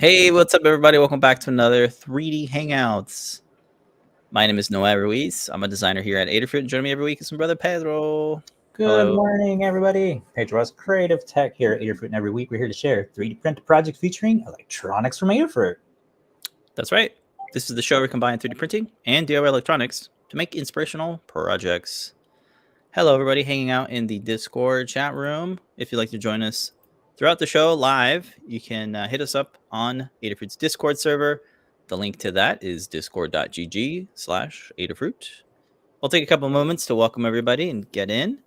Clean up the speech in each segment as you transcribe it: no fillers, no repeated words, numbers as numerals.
Hey, what's up, everybody? Welcome back to another 3D Hangouts. My name is Noah Ruiz. I'm a designer here at Adafruit, and joining me every week is my brother Pedro. Good morning, everybody. Pedro's Creative Tech here at Adafruit, and every week we're here to share 3D printed projects featuring electronics from Adafruit. That's right. This is the show where we combine 3D printing and DIY electronics to make inspirational projects. Hello, everybody hanging out in the Discord chat room. If you'd like to join us throughout the show live, you can hit us up on Adafruit's Discord server. The link to that is discord.gg/Adafruit. We'll take a couple moments to welcome everybody and get in.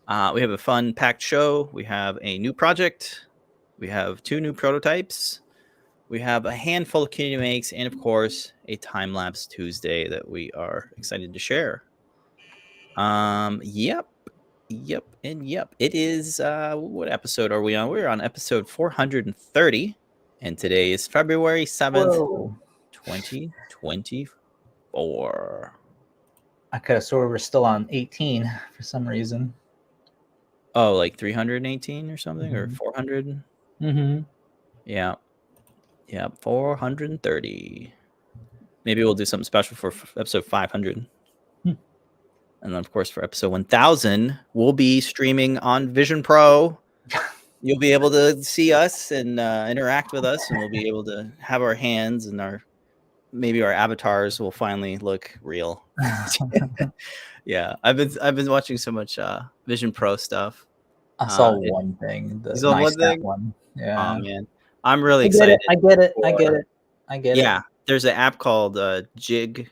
We have a fun, packed show. We have a new project. We have 2 new prototypes. We have a handful of community makes, and of course, a Timelapse Tuesday that we are excited to share. Yep. It is, what episode are we on? We're on episode 430, and today is February 7th, Whoa. 2024. I could have sworn we're still on 18 for some reason. Oh, like 318 or something, or 400? Yeah. 430. Maybe we'll do something special for episode 500. And then, of course, for episode 1000, we'll be streaming on Vision Pro. You'll be able to see us and interact with us, and we'll be able to have our hands and maybe our avatars will finally look real. Yeah, I've been watching so much Vision Pro stuff. I saw one thing. The nice one. Yeah. Oh man, I'm really excited. I get it. Yeah, there's an app called Jig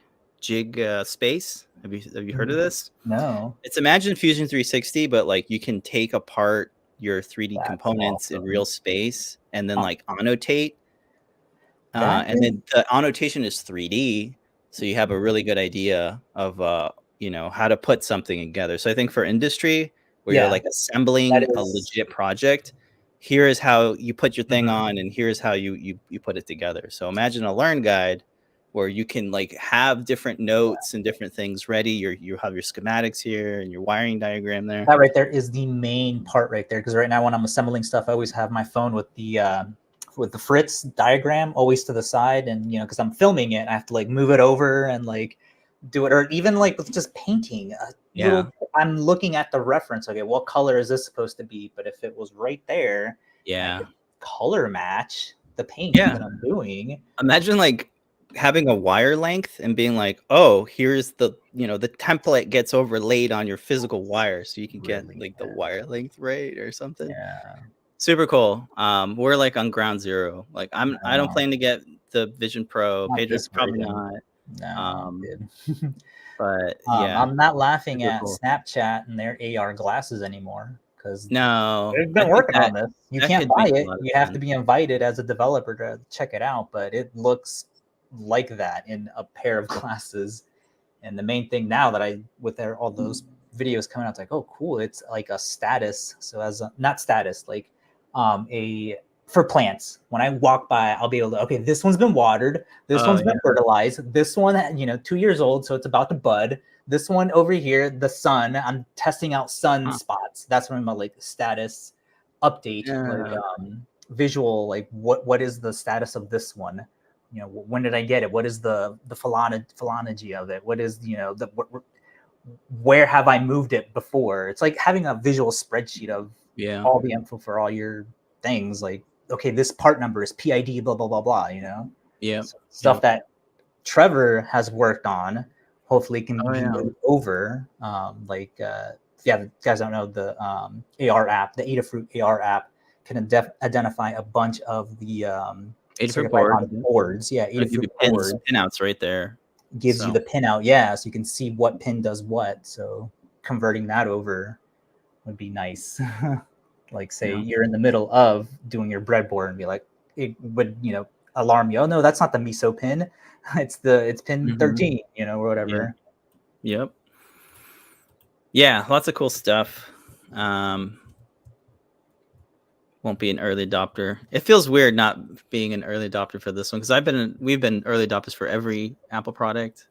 Space. Have you heard of this? No. It's Imagine Fusion 360, but like you can take apart your 3D components in real space and then like annotate. And then the annotation is 3D, so you have a really good idea of how to put something together. So I think for industry where you're like assembling a legit project, here is how you put your thing on, and here's how you put it together. So imagine a learn guide where you can like have different notes and different things ready. You have your schematics here and your wiring diagram there. That right there is the main part right there, because right now when I'm assembling stuff, I always have my phone with the Fritz diagram always to the side, and because I'm filming it, I have to like move it over and like do it, or even like with just painting. I'm looking at the reference. Okay, what color is this supposed to be? But if it was right there, I could color match the paint that I'm doing. Imagine like having a wire length and being like, oh, here's the the template gets overlaid on your physical wire, so you can get like the wire length right or something. Super cool. We're like on ground zero. Like I don't plan to get the Vision Pro. Pedro's probably not. No, but yeah, I'm not laughing at Snapchat and their AR glasses anymore, because they've been working on this. You can't buy it. You have to be invited as a developer to check it out, but it looks like that in a pair of glasses. And the main thing now that with all those videos coming out, it's like, oh cool, it's like a status. So as not status, like for plants, when I walk by, I'll be able to, okay, this one's been watered, this one's been fertilized, this one 2 years old, so it's about to bud, this one over here, the sun, I'm testing out sun spots. That's when my like status update, like visual, like what is the status of this one, when did I get it, what is the phylogeny of it, what is where have I moved it before. It's like having a visual spreadsheet of all the info for all your things, like, okay, this part number is PID, blah, blah, blah, blah, stuff that Trevor has worked on, hopefully can be moved over. If you guys don't know, the AR app, the Adafruit AR app can identify a bunch of the Adafruit boards. Yeah, Adafruit boards. Pinouts right there. Gives you the pinout, so you can see what pin does what. So converting that over would be nice. Like say you're in the middle of doing your breadboard and be like, it would alarm you, oh no, that's not the miso pin, it's pin 13, or whatever. Yep. Lots of cool stuff. Won't be an early adopter. It feels weird not being an early adopter for this one, because we've been early adopters for every Apple product,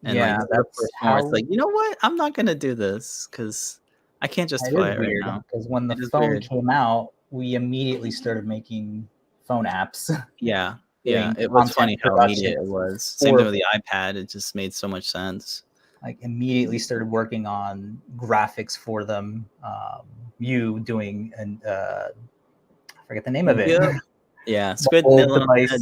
and that's how it's like, you know what, I'm not gonna do this because I can't justify it right now. Because when the phone came out, we immediately started making phone apps. Yeah. Yeah. It was funny how immediate it was. Same thing with the iPad. It just made so much sense. Like immediately started working on graphics for them. You doing and I forget the name of it. Yeah. Squid milling on the head.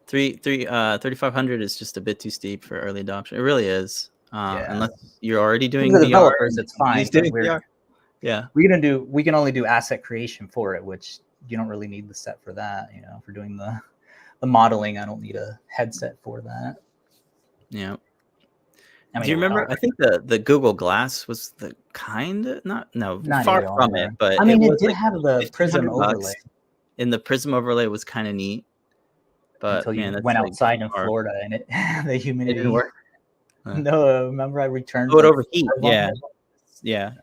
3500 is just a bit too steep for early adoption. It really is. Unless you're already doing the VR, developers, it's fine. VR. Yeah, we can only do asset creation for it, which you don't really need the set for that. You know, for doing the modeling, I don't need a headset for that. Yeah. I mean, do you remember? I think the Google Glass was the not far from it, but I mean, it did have the Prism overlay. And the Prism overlay was kind of neat. But until you went outside in Florida and the humidity didn't work. No, remember I returned. Oh, it overheat. Yeah.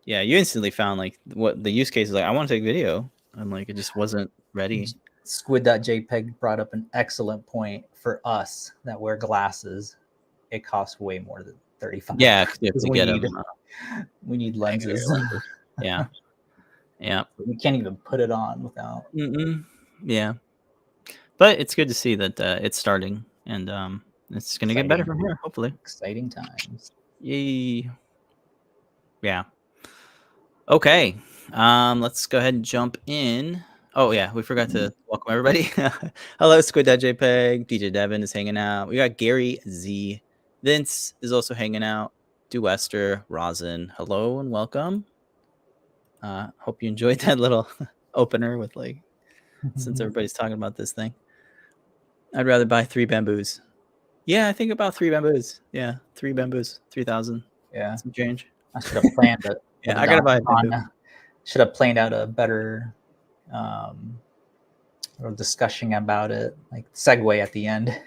You instantly found like what the use case is like. I want to take video, and like it just wasn't ready. Squid.jpg brought up an excellent point for us that wear glasses. It costs way more than $35. Yeah, you have to get them. We need lenses. Yeah. We can't even put it on without. Yeah. But it's good to see that it's starting, and it's going to get better from here, hopefully. Exciting times. Yay. Yeah. Okay. Let's go ahead and jump in. Oh, yeah. We forgot to welcome everybody. Hello, Squid.jpg. DJ Devin is hanging out. We got Gary Z. Vince is also hanging out. Duester, Rosin. Hello and welcome. Hope you enjoyed that little opener with like, since everybody's talking about this thing. I'd rather buy 3 bamboos. Yeah, I think about 3 bamboos. Yeah, 3 bamboos, 3,000. Yeah, some change. I should have planned it. Yeah, I gotta buy a bamboo. Should have planned out a better discussion about it, like segue at the end.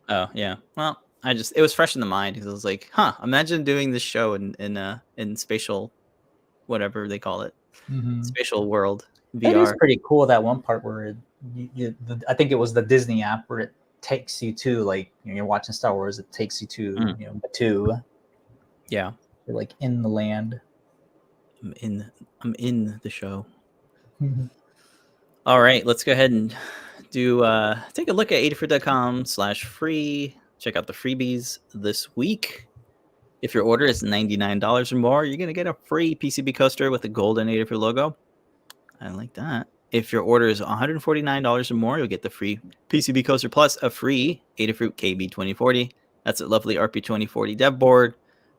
Oh yeah, well, it was fresh in the mind because I was like, imagine doing this show in spatial, whatever they call it, spatial world VR. It is pretty cool, that one part where I think it was the Disney app where it takes you to, like, you're watching Star Wars, it takes you to Batuu. Yeah, you're like in the land. I'm in the show. All right, let's go ahead and do take a look at adafruit.com/free. Check out the freebies this week. If your order is $99 or more, you're gonna get a free PCB coaster with a golden Adafruit logo. I like that. If your order is $149 or more, you'll get the free PCB coaster plus a free Adafruit KB2040. That's a lovely RP2040 dev board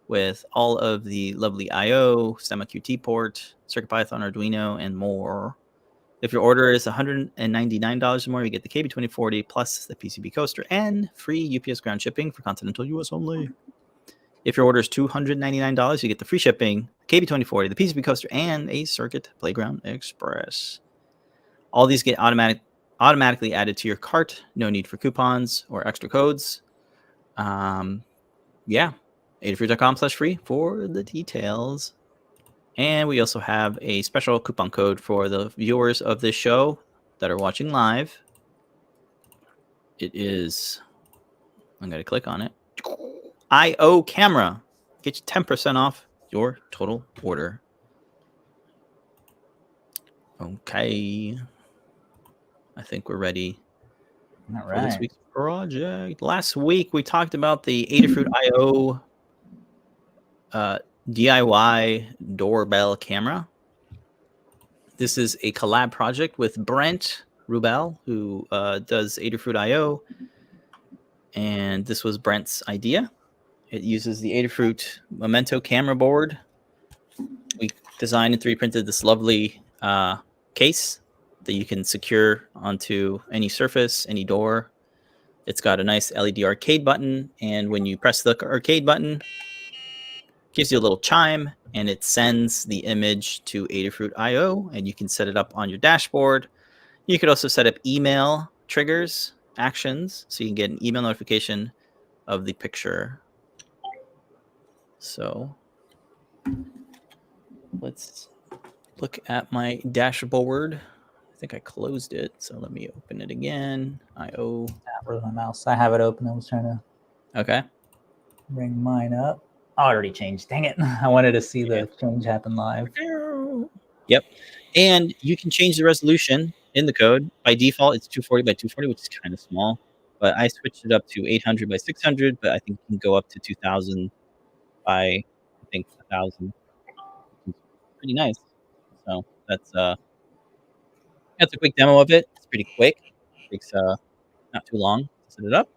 with all of the lovely I/O, STEMMA QT port, CircuitPython, Arduino, and more. If your order is $199 or more, you get the KB2040 plus the PCB coaster and free UPS ground shipping for continental US only. If your order is $299, you get the free shipping, KB2040, the PCB coaster, and a Circuit Playground Express. All these get automatically added to your cart. No need for coupons or extra codes. Yeah, adafruit.com/free for the details. And we also have a special coupon code for the viewers of this show that are watching live. It is, I'm going to click on it. I/O camera. Get you 10% off your total order. Okay. I think we're ready for this week's project. Last week, we talked about the Adafruit I/O DIY doorbell camera. This is a collab project with Brent Rubel, who does Adafruit I/O. And this was Brent's idea. It uses the Adafruit MEMENTO camera board. We designed and 3D printed this lovely case that you can secure onto any surface, any door. It's got a nice LED arcade button, and when you press the arcade button, it gives you a little chime, and it sends the image to Adafruit I/O, and you can set it up on your dashboard. You could also set up email triggers, actions, so you can get an email notification of the picture. So let's look at my dashboard. I think I closed it, so let me open it again. I/O. Where's my mouse? I have it open. I was trying to bring mine up. Oh, I already changed. Dang it. I wanted to see the change happen live. Yep. And you can change the resolution in the code. By default, it's 240 by 240, which is kind of small. But I switched it up to 800 by 600, but I think you can go up to 2000 by, I think, 1000. Pretty nice. So that's a quick demo of it. It's pretty quick. It takes not too long to set it up.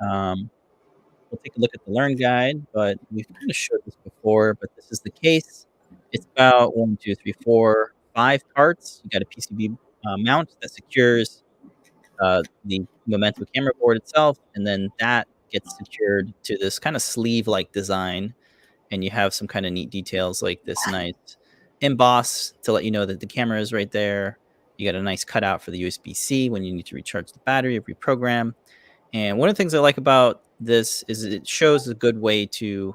We'll take a look at the Learn guide, but we've kind of showed this before, but this is the case. It's about 1, 2, 3, 4, 5 parts. You got a PCB mount that secures the Memento camera board itself, and then that gets secured to this kind of sleeve-like design, and you have some kind of neat details like this nice emboss to let you know that the camera is right there. You got a nice cutout for the USB-C when you need to recharge the battery or reprogram. And one of the things I like about this is it shows a good way to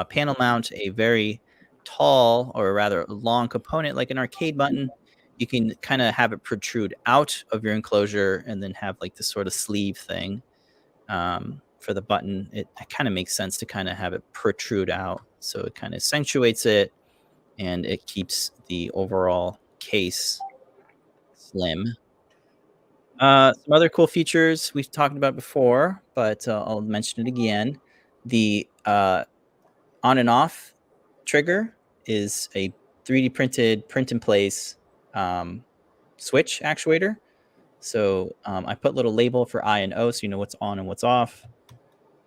panel mount a very tall or rather long component like an arcade button. You can kind of have it protrude out of your enclosure and then have like this sort of sleeve thing for the button. It kind of makes sense to kind of have it protrude out. So it kind of accentuates it and it keeps the overall case slim. Some other cool features we've talked about before, but I'll mention it again. The on and off trigger is a 3D printed print-in-place switch actuator. So I put a little label for I and O so you know what's on and what's off.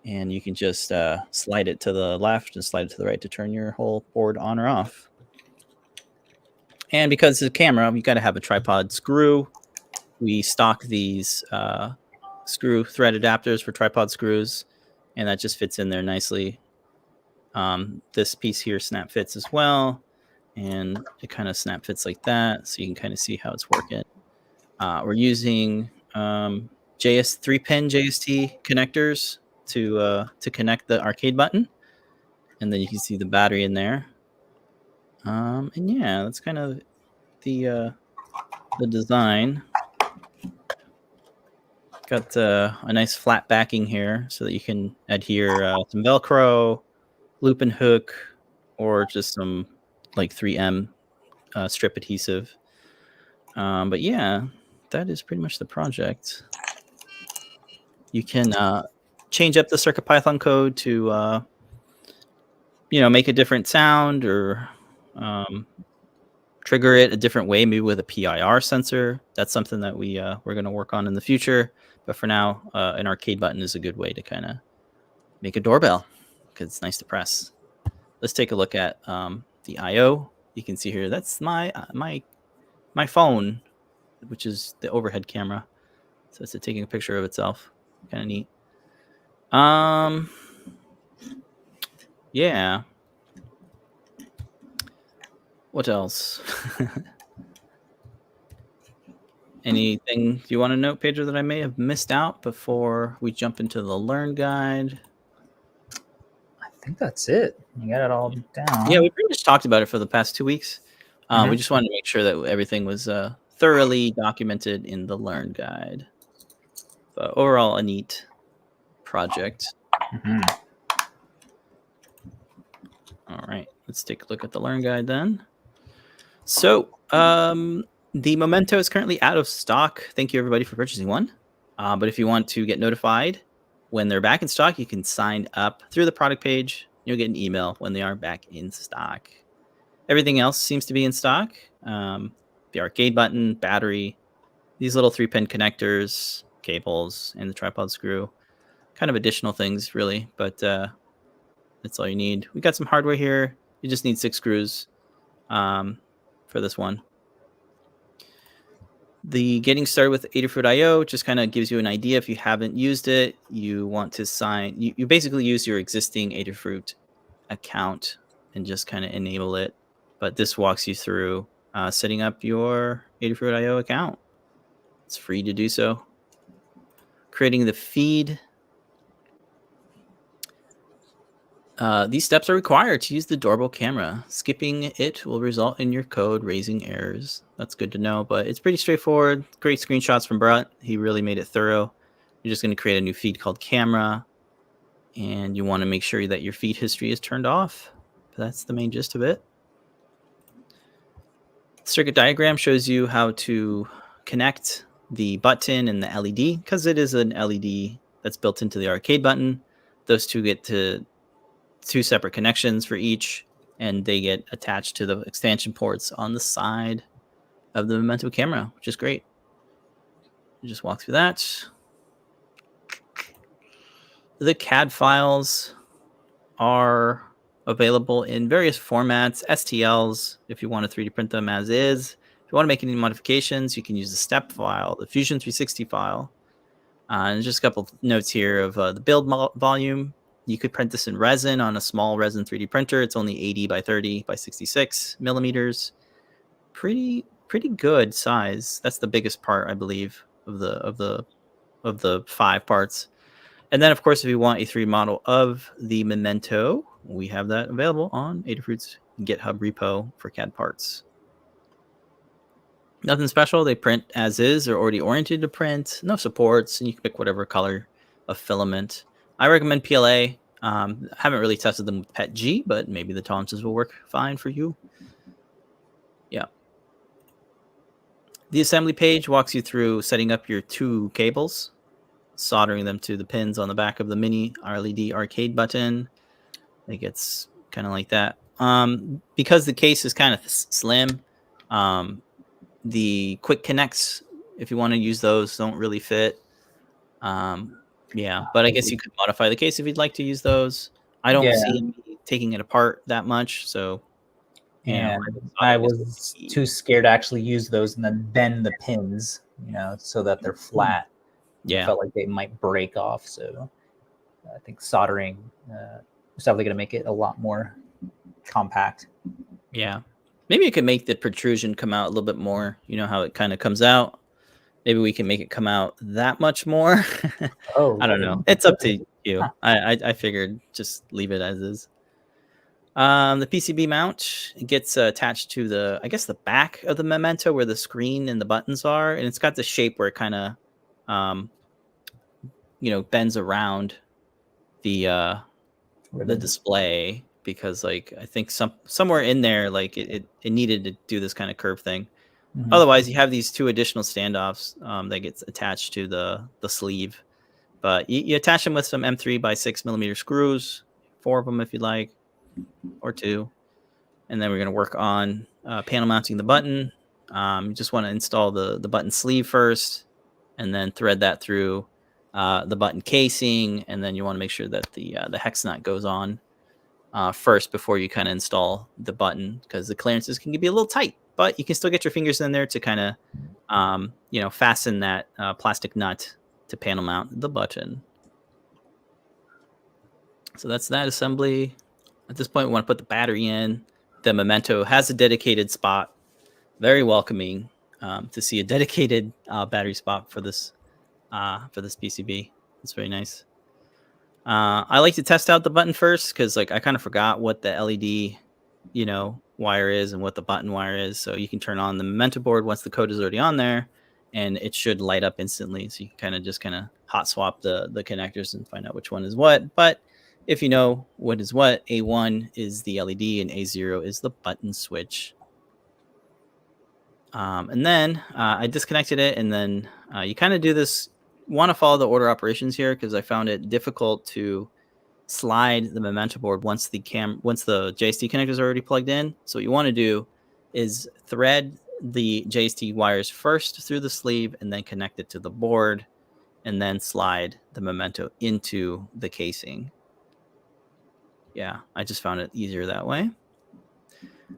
And you can just slide it to the left and slide it to the right to turn your whole board on or off. And because it's a camera, you got to have a tripod screw. We stock these screw thread adapters for tripod screws, and that just fits in there nicely. This piece here snap fits as well, and it kind of snap fits like that, so you can kind of see how it's working. We're using 3-pin JST connectors to connect the arcade button, and then you can see the battery in there. And yeah, that's kind of the design. Got a nice flat backing here so that you can adhere some Velcro, loop and hook, or just some like 3M strip adhesive. But yeah, that is pretty much the project. You can change up the CircuitPython code to make a different sound or trigger it a different way, maybe with a PIR sensor. That's something that we're going to work on in the future. But for now, an arcade button is a good way to kind of make a doorbell because it's nice to press. Let's take a look at the I/O. You can see here that's my phone, which is the overhead camera. So it's taking a picture of itself. Kind of neat. Yeah. What else? Anything you want to note, Pedro, that I may have missed out before we jump into the Learn guide? I think that's it. You got it all down. Yeah, we pretty much talked about it for the past 2 weeks. We just wanted to make sure that everything was thoroughly documented in the Learn guide. But overall, a neat project. All right, let's take a look at the Learn guide then. So, the Memento is currently out of stock. Thank you, everybody, for purchasing one. But if you want to get notified when they're back in stock, you can sign up through the product page. You'll get an email when they are back in stock. Everything else seems to be in stock. The arcade button, battery, these little 3-pin connectors, cables, and the tripod screw. Kind of additional things, really, but that's all you need. We got some hardware here. You just need 6 screws for this one. The getting started with Adafruit IO just kind of gives you an idea. If you haven't used it, you want to sign. You basically use your existing Adafruit account and just kind of enable it. But this walks you through setting up your Adafruit IO account. It's free to do so. Creating the feed. These steps are required to use the doorbell camera. Skipping it will result in your code raising errors. That's good to know, but it's pretty straightforward. Great screenshots from Brett. He really made it thorough. You're just going to create a new feed called camera, and you want to make sure that your feed history is turned off. That's the main gist of it. Circuit diagram shows you how to connect the button and the LED, because it is an LED that's built into the arcade button. Those two get to 2 separate connections for each, and they get attached to the extension ports on the side of the Memento camera, which is great. Just walk through that. The CAD files are available in various formats, STLs, if you want to 3D print them as is. If you want to make any modifications, you can use the step file, the Fusion 360 file. And just a couple of notes here of the build volume. You could print this in resin on a small resin 3D printer. It's only 80 by 30 by 66 millimeters. Pretty good size. That's the biggest part, I believe, of the 5 parts. And then, of course, if you want a 3D model of the Memento, we have that available on Adafruit's GitHub repo for CAD parts. Nothing special. They print as is. They're already oriented to print. No supports, and you can pick whatever color of filament. I recommend PLA. Haven't really tested them with PETG, but maybe the tolerances will work fine for you. Yeah. The assembly page walks you through setting up your 2 cables, soldering them to the pins on the back of the mini LED arcade button. It gets kind of like that. Because the case is kind of slim, the quick connects, if you want to use those, don't really fit. Yeah, but I guess you could modify the case if you'd like to use those. I don't see me taking it apart that much, so I was too scared to actually use those and then bend the pins, so that they're flat. Yeah, I felt like they might break off, so I think soldering is definitely going to make it a lot more compact. Yeah, maybe you could make the protrusion come out a little bit more. You know how it kind of comes out. Maybe we can make it come out that much more. I don't know. It's up to you. I figured just leave it as is. The PCB mount gets attached to the, I guess, the back of the Memento where the screen and the buttons are, and it's got the shape where it kind of, bends around the display, because like I think somewhere in there like it needed to do this kind of curve thing. Mm-hmm. Otherwise, you have these 2 additional standoffs that gets attached to the sleeve, but you attach them with some M3 by 6 millimeter screws, 4 of them if you like, or 2, and then we're going to work on panel mounting the button. You just want to install the button sleeve first, and then thread that through the button casing, and then you want to make sure that the hex nut goes on first before you kind of install the button, because the clearances can be a little tight, but you can still get your fingers in there to kind of fasten that plastic nut to panel mount the button. So that's that assembly. At this point, we want to put the battery in. The Memento has a dedicated spot. Very welcoming to see a dedicated battery spot for this PCB. It's very nice. I like to test out the button first, because like I kind of forgot what the LED, wire is and what the button wire is. So you can turn on the Memento board once the code is already on there, and it should light up instantly. So you can kind of hot swap the connectors and find out which one is what. But if you know what is what, A1 is the LED and A0 is the button switch. And then I disconnected it, and then you kind of do this. Want to follow the order operations here, because I found it difficult to slide the Memento board once the JST connector is already plugged in. So what you want to do is thread the JST wires first through the sleeve, and then connect it to the board, and then slide the Memento into the casing. Yeah, I just found it easier that way.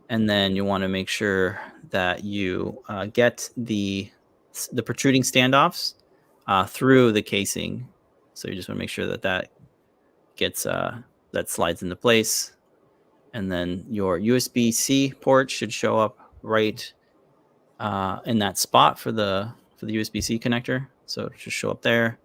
And then you want to make sure that you get the protruding standoffs through the casing. So you just want to make sure that gets that slides into place, and then your USB-C port should show up right in that spot for the USB-C connector. So it should show up there.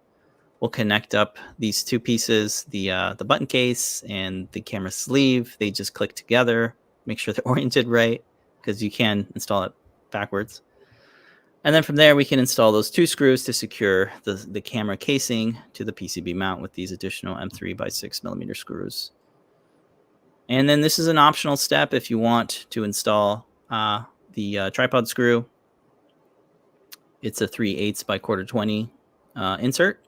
We'll connect up these 2 pieces, the button case and the camera sleeve. They just click together. Make sure they're oriented right, because you can install it backwards. And then from there, we can install those 2 screws to secure the camera casing to the PCB mount with these additional M3 by 6 millimeter screws. And then this is an optional step if you want to install the tripod screw. it's a 3/8 by 1/4-20 insert.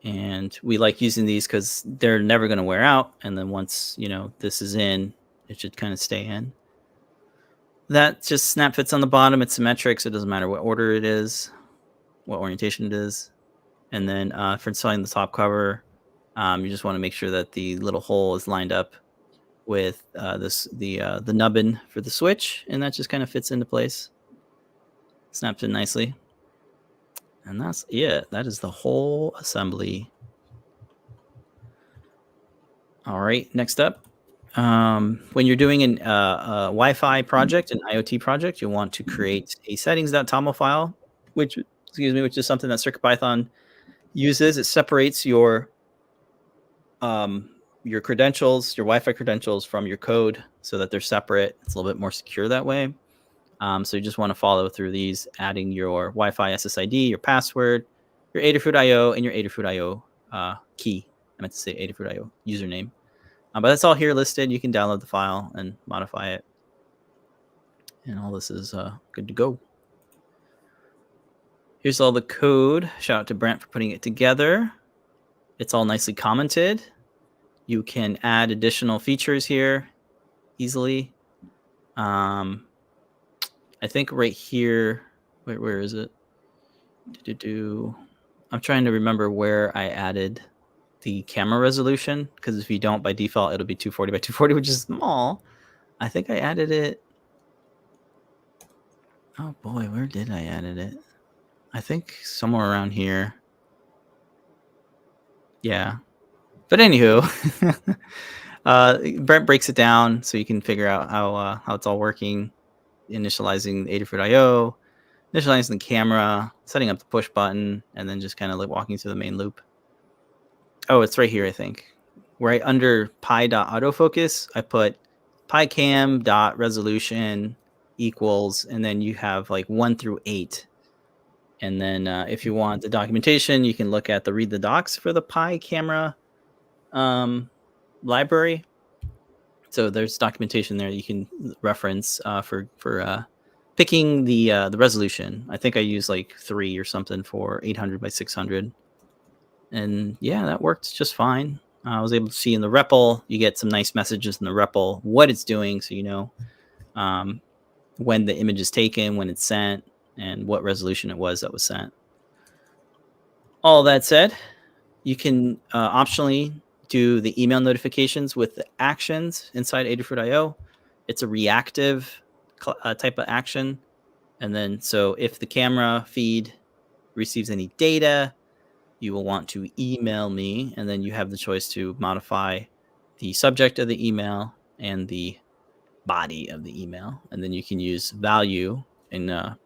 And we like using these because they're never going to wear out. And then once, this is in, it should kind of stay in. That just snap fits on the bottom. It's symmetric, so it doesn't matter what order it is, what orientation it is. And then for installing the top cover, you just want to make sure that the little hole is lined up with the nubbin for the switch, and that just kind of fits into place. Snaps in nicely. And that's it. That is the whole assembly. All right, next up. When you're doing a Wi-Fi project, an IoT project, you'll want to create a settings.toml file, which is something that CircuitPython uses. It separates your credentials, your Wi-Fi credentials from your code so that they're separate. It's a little bit more secure that way. So you just want to follow through these, adding your Wi-Fi SSID, your password, your Adafruit.io, and your Adafruit.io key. I meant to say Adafruit.io username. But that's all here listed. You can download the file and modify it. And all this is good to go. Here's all the code. Shout out to Brent for putting it together. It's all nicely commented. You can add additional features here easily. I think right here, where is it? I'm trying to remember where I added the camera resolution, because if you don't, by default, it'll be 240 by 240, which is small. I think I added it. Oh boy, where did I added it? I think somewhere around here. Yeah. But anywho, Brent breaks it down so you can figure out how it's all working. Initializing the Adafruit.io, initializing the camera, setting up the push button, and then just kind of like walking through the main loop. Oh, it's right here, I think. Right under pi.autofocus, I put picam.resolution equals, and then you have like 1 through 8. And then if you want the documentation, you can look at the read the docs for the Pi camera library. So there's documentation there you can reference for picking the resolution. I think I used like 3 or something for 800 by 600. And yeah, that worked just fine. I was able to see in the REPL, you get some nice messages in the REPL, what it's doing, so you know when the image is taken, when it's sent, and what resolution it was that was sent. All that said, you can optionally do the email notifications with the actions inside Adafruit.io. It's a reactive type of action. And then, so if the camera feed receives any data, you will want to email me, and then you have the choice to modify the subject of the email and the body of the email. And then you can use value in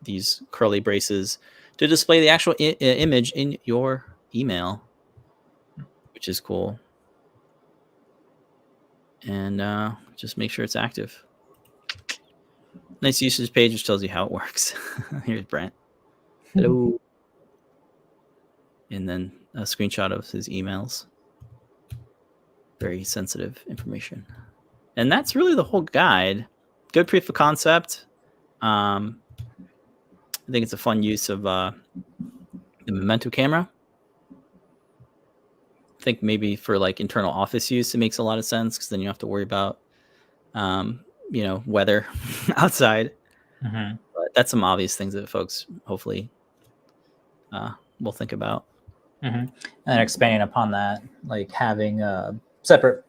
these curly braces to display the actual image in your email, which is cool. And just make sure it's active. Nice usage page which tells you how it works. Here's Brent. Hello. And then a screenshot of his emails. Very sensitive information. And that's really the whole guide. Good proof of concept. I think it's a fun use of the MEMENTO camera. I think maybe for like internal office use, it makes a lot of sense because then you don't have to worry about, weather outside. Mm-hmm. But that's some obvious things that folks hopefully will think about. Mm-hmm. And then expanding upon that, like having a separate,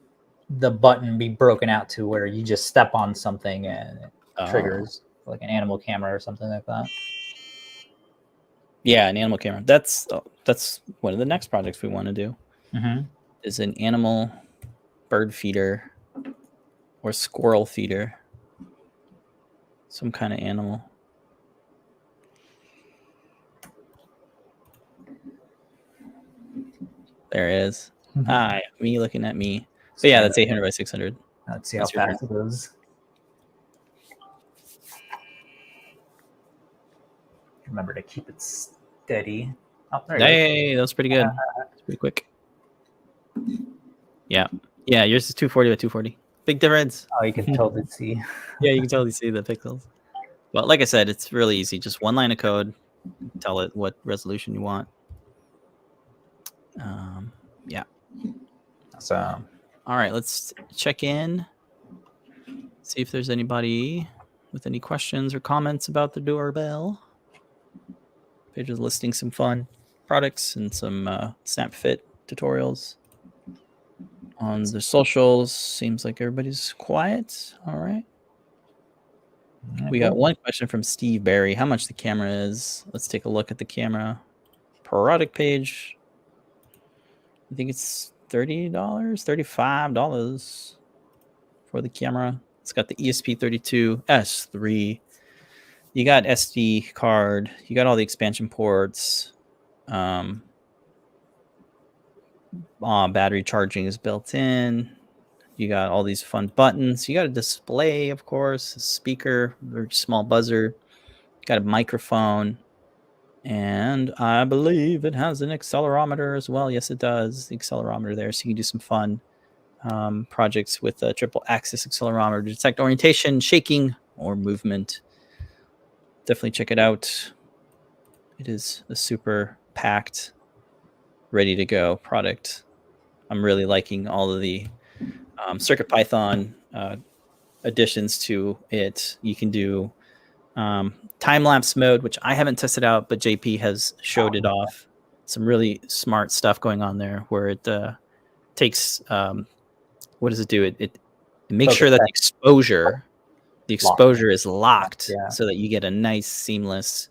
the button be broken out to where you just step on something and it triggers like an animal camera or something like that. Yeah, an animal camera. That's one of the next projects we want to do. Mm-hmm. Is an animal bird feeder or squirrel feeder. Some kind of animal. There it is. Mm-hmm. Hi, me looking at me. But yeah, that's 800 by 600. Let's see how fast it goes. Remember to keep it steady. Oh, there hey, that was pretty good. It's pretty quick. Yeah. Yeah, yours is 240 by 240. Big difference. Oh, you can totally see. Yeah, you can totally see the pixels. But like I said, it's really easy. Just one line of code. tell it what resolution you want. Yeah. So, all right, let's check in. See if there's anybody with any questions or comments about the doorbell. Page is listing some fun products and some snap fit tutorials on the socials. Seems like everybody's quiet. All right. We got one question from Steve Barry. How much the camera is? Let's take a look at the camera product page. I think it's $30, $35 for the camera. It's got the ESP32S3. You got SD card. You got all the expansion ports. Battery charging is built in. You got all these fun buttons. You got a display, of course, a speaker, very small buzzer. Got a microphone. And I believe it has an accelerometer as well. Yes, it does. The accelerometer there. So you can do some fun projects with a triple axis accelerometer to detect orientation, shaking, or movement. Definitely check it out. It is a super packed, ready to go product. I'm really liking all of the CircuitPython additions to it. You can do time-lapse mode, which I haven't tested out, but JP has showed it off. Some really smart stuff going on there where it takes what does it do? It makes sure that the exposure is locked so that you get a nice seamless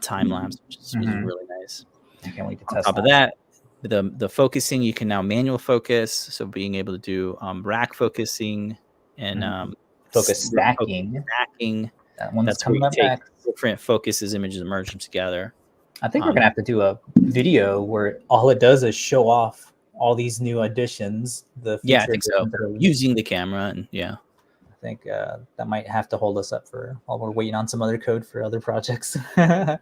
time lapse, which is really nice. I can't wait to test On top of that, the focusing, you can now manual focus, so being able to do rack focusing and focus stacking. That one's that's coming up next. Different focuses, images, and merge them together. I think we're gonna have to do a video where all it does is show off all these new additions. I think so. Using the camera, and I think that might have to hold us up for while we're waiting on some other code for other projects. And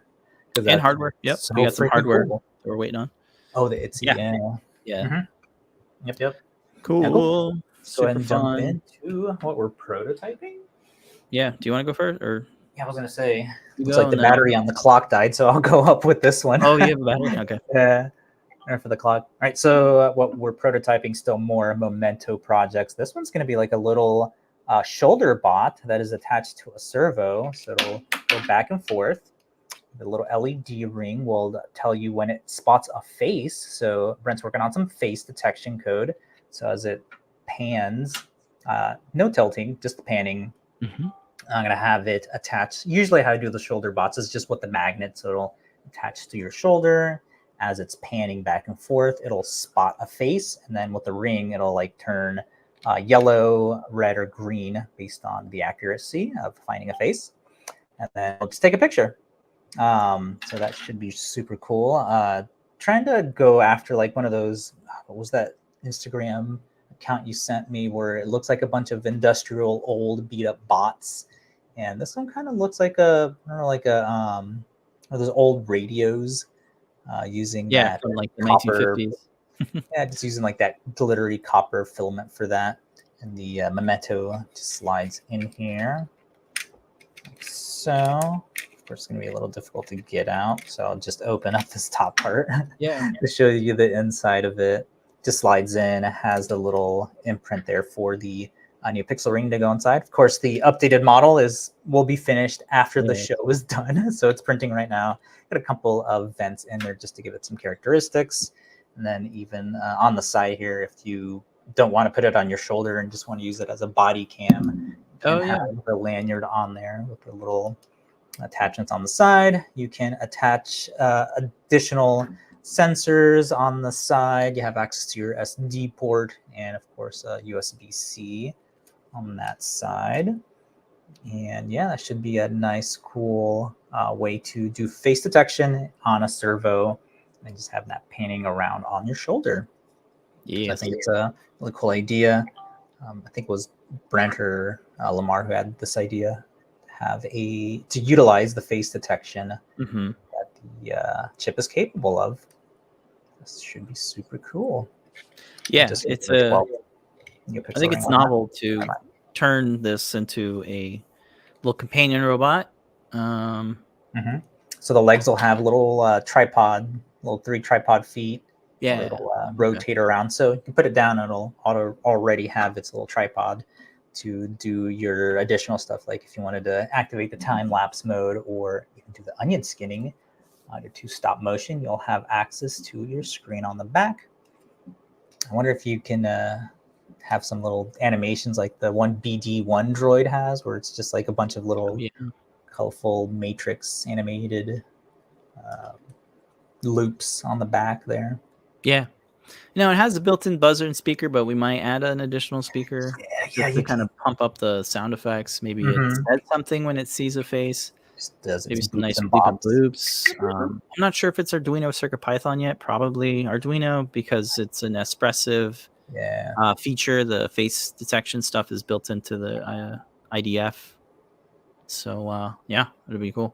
hardware. Yep, so we got some hardware that we're waiting on. Oh, it's Yep. Cool. So go ahead and jump into what we're prototyping. Yeah. Do you want to go first, or? Yeah, I was gonna say. Looks like the battery on the clock died, so I'll go up with this one. Oh, you have a battery? Okay. Yeah. For the clock. All right. So what we're prototyping still more Memento projects. This one's gonna be like a little shoulder bot that is attached to a servo, so it'll go back and forth. The little LED ring will tell you when it spots a face. So Brent's working on some face detection code. So as it pans, no tilting, just panning. I'm going to have it attached. Usually how I do the shoulder bots is just with the magnet. So it'll attach to your shoulder. As it's panning back and forth, it'll spot a face. And then with the ring, it'll like turn yellow, red, or green based on the accuracy of finding a face. And then we'll just take a picture. So that should be super cool. Trying to go after like one of those, what was that Instagram account you sent me where it looks like a bunch of industrial old beat up bots. And this one kind of looks like a, I don't know, like a, one of those old radios using that from like the copper, 1950s. just using like that glittery copper filament for that. And the Memento just slides in here. Like so. It's going to be a little difficult to get out, so I'll just open up this top part to show you the inside of it. Just slides in. It has the little imprint there for the new pixel ring to go inside. Of course, the updated model will be finished after the show is done, so it's printing right now. Got a couple of vents in there just to give it some characteristics, and then even on the side here, if you don't want to put it on your shoulder and just want to use it as a body cam, you can have the lanyard on there with the little attachments on the side. You can attach additional sensors on the side. You have access to your SD port and of course USB-C on that side. And that should be a nice cool way to do face detection on a servo and just have that panning around on your shoulder. So I think it's a really cool idea. I think it was Brent or Lamar who had this idea to utilize the face detection that the chip is capable of. This should be super cool. Yeah, I think it's novel to turn this into a little companion robot. So the legs will have little tripod, little 3 tripod feet. Yeah. It'll rotate around. So you can put it down and it'll already have its little tripod to do your additional stuff. Like if you wanted to activate the time lapse mode, or you can do the onion skinning to stop motion, you'll have access to your screen on the back. I wonder if you can have some little animations like the one BD1 droid has, where it's just like a bunch of little colorful matrix animated loops on the back there. Yeah. You know, it has a built-in buzzer and speaker, but we might add an additional speaker to kind of pump up the sound effects. Maybe it says something when it sees a face. Maybe some nice bloops. I'm not sure if it's Arduino or CircuitPython yet. Probably Arduino, because it's an expressive feature. The face detection stuff is built into the IDF. So yeah, it'll be cool.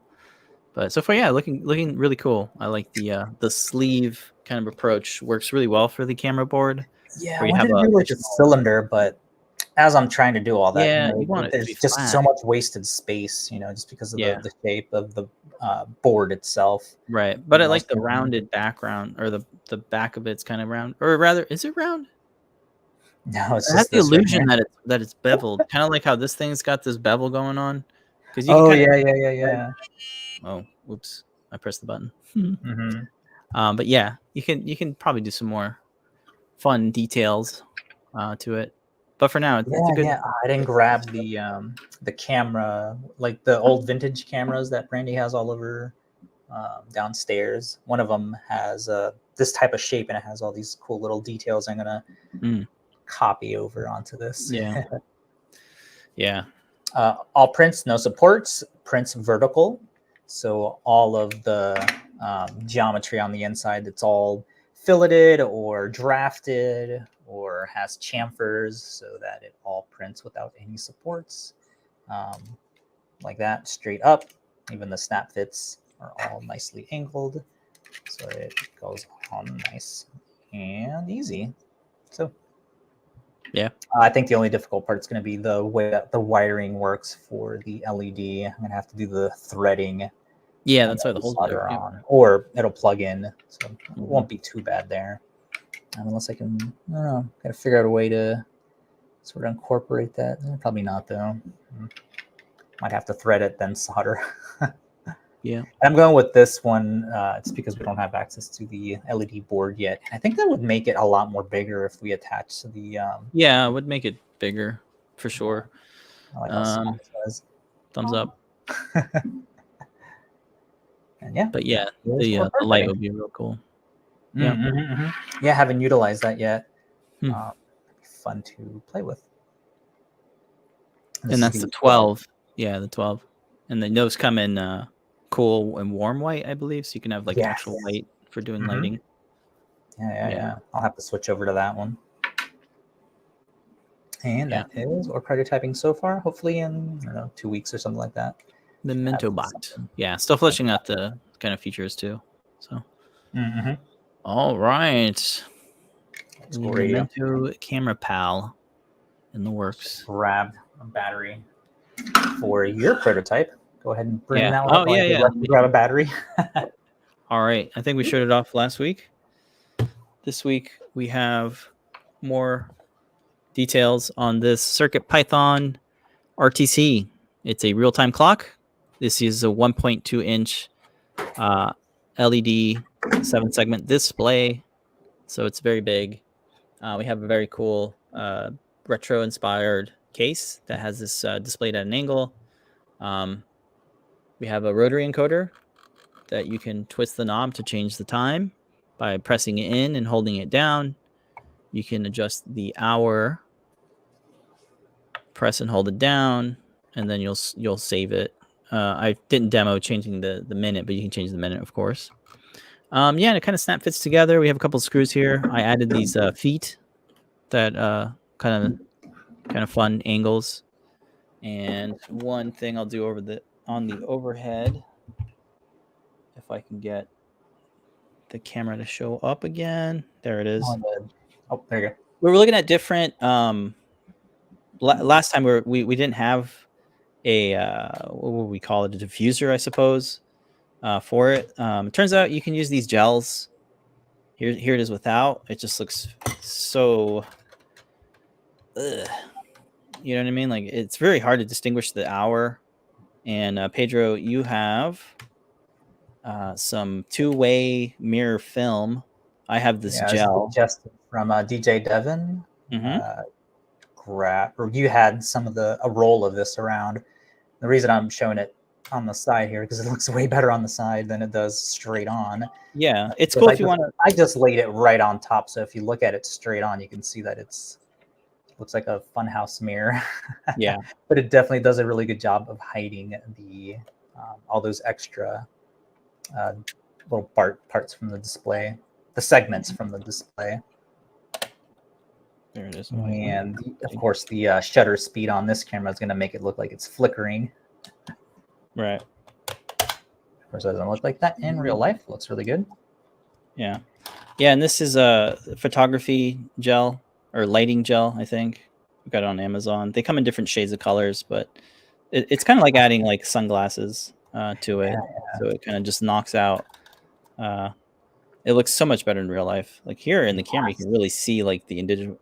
But so far, yeah, looking really cool. I like the sleeve kind of approach. Works really well for the camera board. Yeah, I wanted to do like a cylinder, but as I'm trying to do all that, you want it there's just flat. So much wasted space, just because of the shape of the board itself. Right, but I like the rounded background, or the back of it's kind of round, or rather, is it round? No, it's it has the illusion that it's beveled, kind of like how this thing's got this bevel going on. Oh yeah. Oh, whoops! I pressed the button. But yeah, you can probably do some more fun details to it. But for now, it's a good. Yeah, I didn't grab the camera, like the old vintage cameras that Brandy has all over downstairs. One of them has this type of shape, and it has all these cool little details. I'm gonna copy over onto this. Yeah. Yeah. All prints, no supports. Prints vertical, so all of the geometry on the inside, it's all filleted or drafted or has chamfers, so that it all prints without any supports, like that, straight up. Even the snap fits are all nicely angled, so it goes on nice and easy. So yeah, I think the only difficult part is going to be the way that the wiring works for the LED. I'm going to have to do the threading. Yeah, that's why the holes are on, or it'll plug in, so it won't be too bad there. Unless I can, I don't know, got to figure out a way to sort of incorporate that. Probably not though. Might have to thread it, then solder. Yeah, I'm going with this one. It's because we don't have access to the LED board yet. I think that would make it a lot more bigger if we attach to the. Yeah, it would make it bigger for sure. I like how small it was. Thumbs up. And yeah, but yeah, the light would be real cool. Yeah, yeah, haven't utilized that yet. Fun to play with. And that's the 12. Yeah, the 12. And then those come in cool and warm white, I believe, so you can have like actual white for doing lighting. Yeah. I'll have to switch over to that one. And that is we're prototyping so far. Hopefully in 2 weeks or something like that. The MEMENTO bot. Yeah, still fleshing out the kind of features too. So. All right. MEMENTO camera pal in the works. Grab a battery for your prototype. Go ahead and bring that one up. Grab a battery. All right. I think we showed it off last week. This week we have more details on this CircuitPython RTC. It's a real-time clock. This is a 1.2-inch LED 7-segment display, so it's very big. We have a very cool retro-inspired case that has this displayed at an angle. We have a rotary encoder that you can twist the knob to change the time by pressing it in and holding it down. You can adjust the hour, press and hold it down, and then you'll save it. I didn't demo changing the minute, but you can change the minute, of course. And it kind of snap fits together. We have a couple of screws here. I added these feet that kind of fun angles. And one thing I'll do on the overhead, if I can get the camera to show up again. There it is. Oh, there you go. We were looking at different. Last time we didn't have a what would we call it, a diffuser, I suppose, for it. It turns out you can use these gels. Here it is without. It just looks so... Ugh. You know what I mean? Like, it's very hard to distinguish the hour. And Pedro, you have some two-way mirror film. I have this gel. Just from DJ Devin. Or you had a roll of this around. The reason I'm showing it on the side here because it looks way better on the side than it does straight on. Yeah, it's cool if you want to. I just laid it right on top, so if you look at it straight on, you can see that looks like a funhouse mirror. Yeah, but it definitely does a really good job of hiding the all those extra little parts from the display, the segments from the display. There it is. And of course, the shutter speed on this camera is going to make it look like it's flickering. Right. Of course, it doesn't look like that in real life. It looks really good. Yeah. Yeah, and this is a photography gel or lighting gel, I think. We got it on Amazon. They come in different shades of colors, but it's kind of like adding like sunglasses to it. Yeah. So it kind of just knocks out. It looks so much better in real life. Like here in the camera, you can really see like the individual.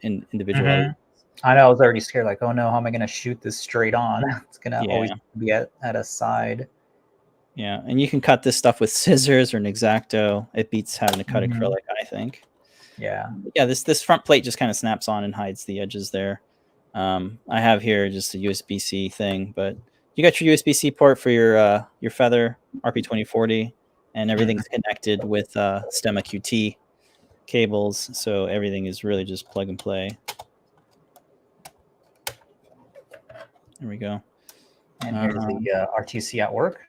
I know. I was already scared. Like, oh no, how am I going to shoot this straight on? It's going to always be at a side. Yeah, and you can cut this stuff with scissors or an X-Acto. It beats having to cut acrylic, I think. Yeah. Yeah, this front plate just kind of snaps on and hides the edges there. I have here just a USB-C thing, but you got your USB-C port for your Feather RP2040, and everything's connected with STEMMA QT cables, so everything is really just plug and play. There we go. And here's the RTC at work.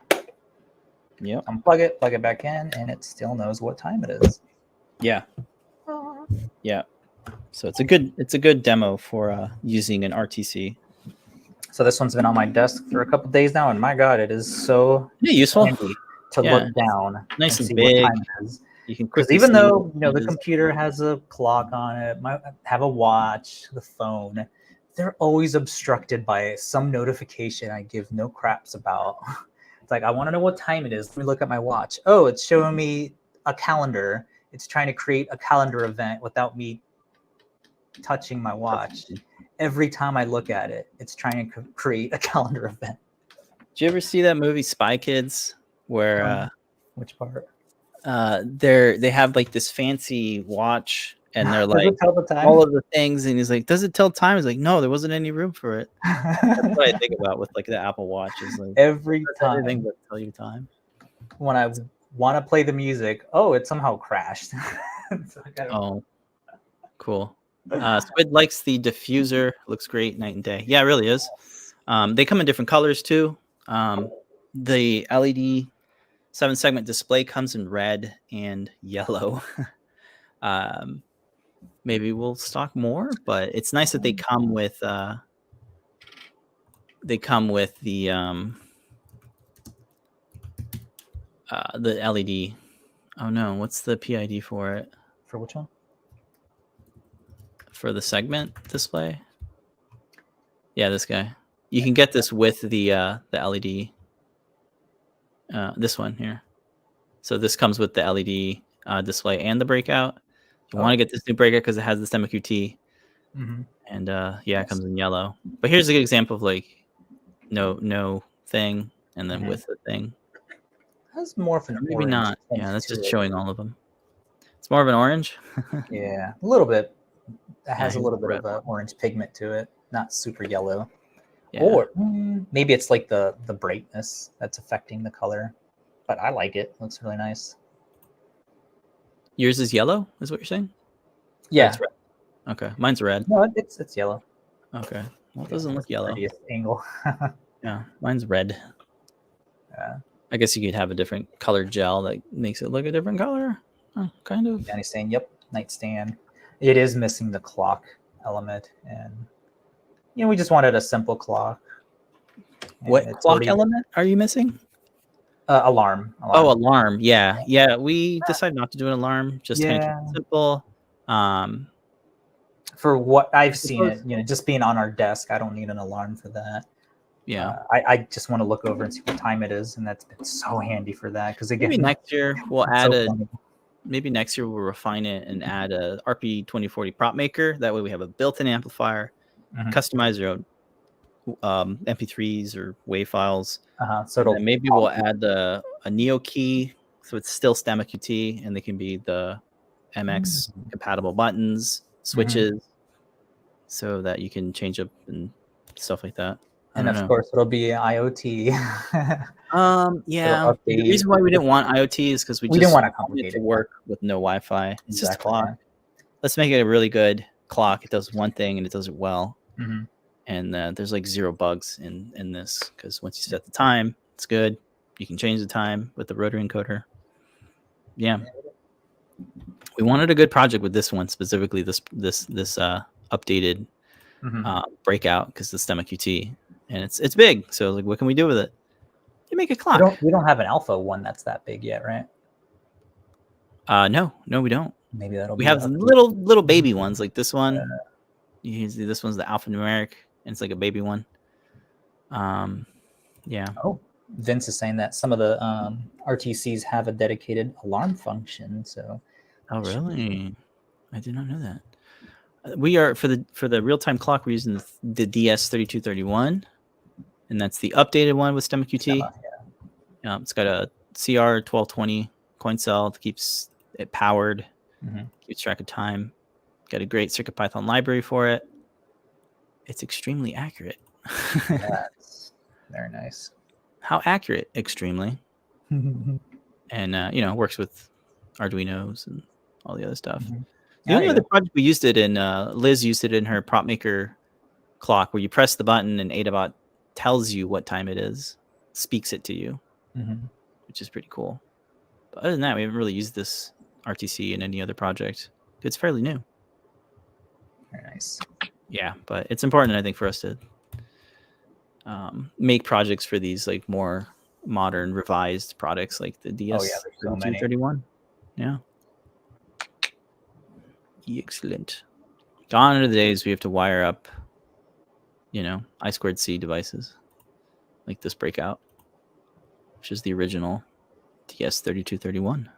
Yep. Unplug it, plug it back in, and it still knows what time it is. Yeah. Yeah. So it's a good demo for using an RTC. So this one's been on my desk for a couple days now, and my God, it is so useful to look down, nice and see big. What time it is. You can because even though the computer has a clock on it, might have a watch, the phone, they're always obstructed by some notification I give no craps about. It's like, I want to know what time it is. Let me look at my watch. Oh, it's showing me a calendar. It's trying to create a calendar event without me touching my watch. Every time I look at it, it's trying to create a calendar event. Did you ever see that movie Spy Kids where which part? They have like this fancy watch and they're like all of the things, and he's like, does it tell time? He's like, no, there wasn't any room for it. That's what I think about with like the Apple Watch, is like every time everything but tell you time. When I want to play the music, oh, it somehow crashed. Oh, cool. Squid likes the diffuser. Looks great night and day. Yeah, it really is. They come in different colors too. The LED 7-segment display comes in red and yellow. Maybe we'll stock more, but it's nice that they come with the LED. Oh no, what's the PID for it? For which one? For the segment display. Yeah, this guy. You can get this with the LED. This one here. So this comes with the LED display and the breakout. You want to get this new breakout because it has the STEMMA QT. And it comes in yellow. But here's a good example of like no thing and then with the thing. That's more of an maybe not. Yeah, that's just showing all of them. It's more of an orange. Yeah, a little bit. It has a little bit of an orange pigment to it, not super yellow. Yeah. Or maybe it's like the brightness that's affecting the color. But I like it. It looks really nice. Yours is yellow, is what you're saying? Yeah. Red. Okay, mine's red. No, it's yellow. Okay, well, it doesn't look yellow. Angle. Yeah, mine's red. Yeah. I guess you could have a different colored gel that makes it look a different color. Oh, kind of. Danny's saying, yep, nightstand. It is missing the clock element, and we just wanted a simple clock. What clock element are you missing? Alarm. Oh, alarm. Yeah. We decided not to do an alarm. Just kind of simple. For what I've seen, just being on our desk, I don't need an alarm for that. Yeah. I just want to look over and see what time it is, and that's been so handy for that. Because again, maybe next year we'll add maybe next year we'll refine it and add a RP2040 prop maker. That way we have a built-in amplifier, customize your own MP3s or WAV files. So and maybe we'll add a Neo key, so it's still STEMMA QT, and they can be the MX compatible buttons, switches, so that you can change up and stuff like that. And of course, it'll be IoT. Yeah. The reason why we didn't want IoT is because we just didn't want it to work with no Wi-Fi. It's just a clock. Let's make it a really good clock. It does one thing and it does it well. And there's like 0 bugs in this, because once you set the time, it's good. You can change the time with the rotary encoder. Yeah. We wanted a good project with this one, specifically this updated breakout, because the STEMMA QT, and it's big. So like, what can we do with it? You make a clock. We don't have an alpha one that's that big yet, right? No, we don't. Maybe that'll. We have little baby ones like this one. This one's the alphanumeric, and it's like a baby one. Yeah. Oh, Vince is saying that some of the RTCs have a dedicated alarm function. So. Oh really? I did not know that. We are for the real-time clock. We're using the DS3231, and that's the updated one with STEMMA QT. It's got a CR1220 coin cell that keeps it powered, keeps track of time. Got a great CircuitPython library for it. It's extremely accurate. That's very nice. How accurate? Extremely. And works with Arduinos and all the other stuff. The only other project we used it in, Liz used it in her prop maker clock, where you press the button and AdaBot tells you what time it is, speaks it to you, which is pretty cool. But other than that, we haven't really used this RTC in any other project. It's fairly new. Very nice. Yeah, but it's important, I think, for us to make projects for these like more modern, revised products like the DS3231. Yeah. Excellent. Gone are the days we have to wire up, I2C devices like this breakout, which is the original DS3231.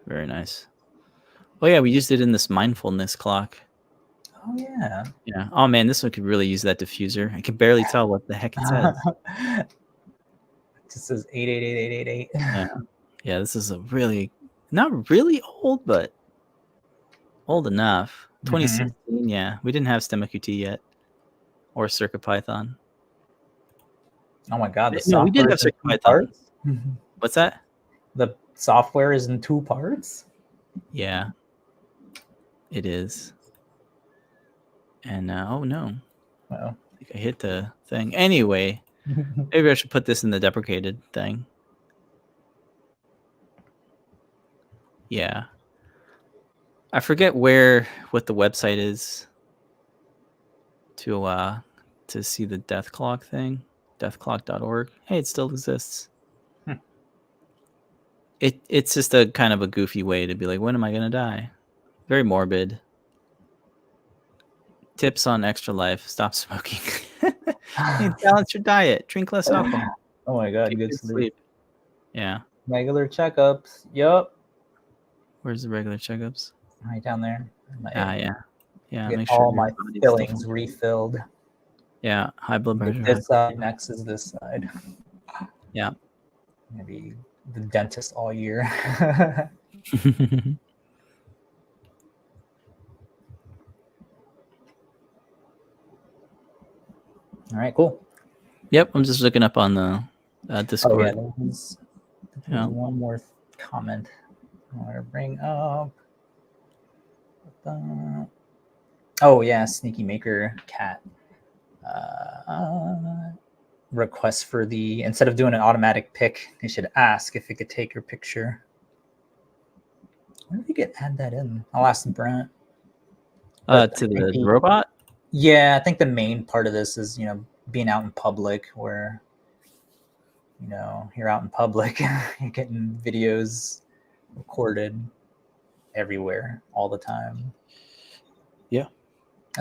Very nice. Oh yeah, we used it in this mindfulness clock. Oh yeah. Yeah. Oh man, this one could really use that diffuser. I can barely tell what the heck it says. It just says 888888. Yeah, this is a really, not really old, but old enough. 2016, yeah. We didn't have STEMMA QT yet, or CircuitPython. Oh my god, we did have CircuitPython. What's that? The software is in 2 parts? Yeah, it is. And oh no. Uh-oh. I think I hit the thing. Anyway, maybe I should put this in the deprecated thing. Yeah. I forget what the website is to see the death clock thing. Deathclock.org. Hey, it still exists. It's just a kind of a goofy way to be like, when am I gonna die? Very morbid. Tips on extra life: stop smoking. Balance your diet. Drink less alcohol. Oh my god, good sleep. Yeah. Regular checkups. Yup. Where's the regular checkups? Right down there. Yeah. Get make sure all my fillings refilled. Yeah, high blood pressure. This side next is this side. Yeah. Maybe the dentist all year. All right, cool. Yep, I'm just looking up on the Discord. Oh, yeah, there's one more comment I want to bring up. Oh yeah, Sneaky Maker Cat request for instead of doing an automatic pick, they should ask if it could take your picture. Where did we add that in? I'll ask Brent. To the robot? Yeah, I think the main part of this is, being out in public, where, you're out in public, you're getting videos recorded everywhere all the time. Yeah.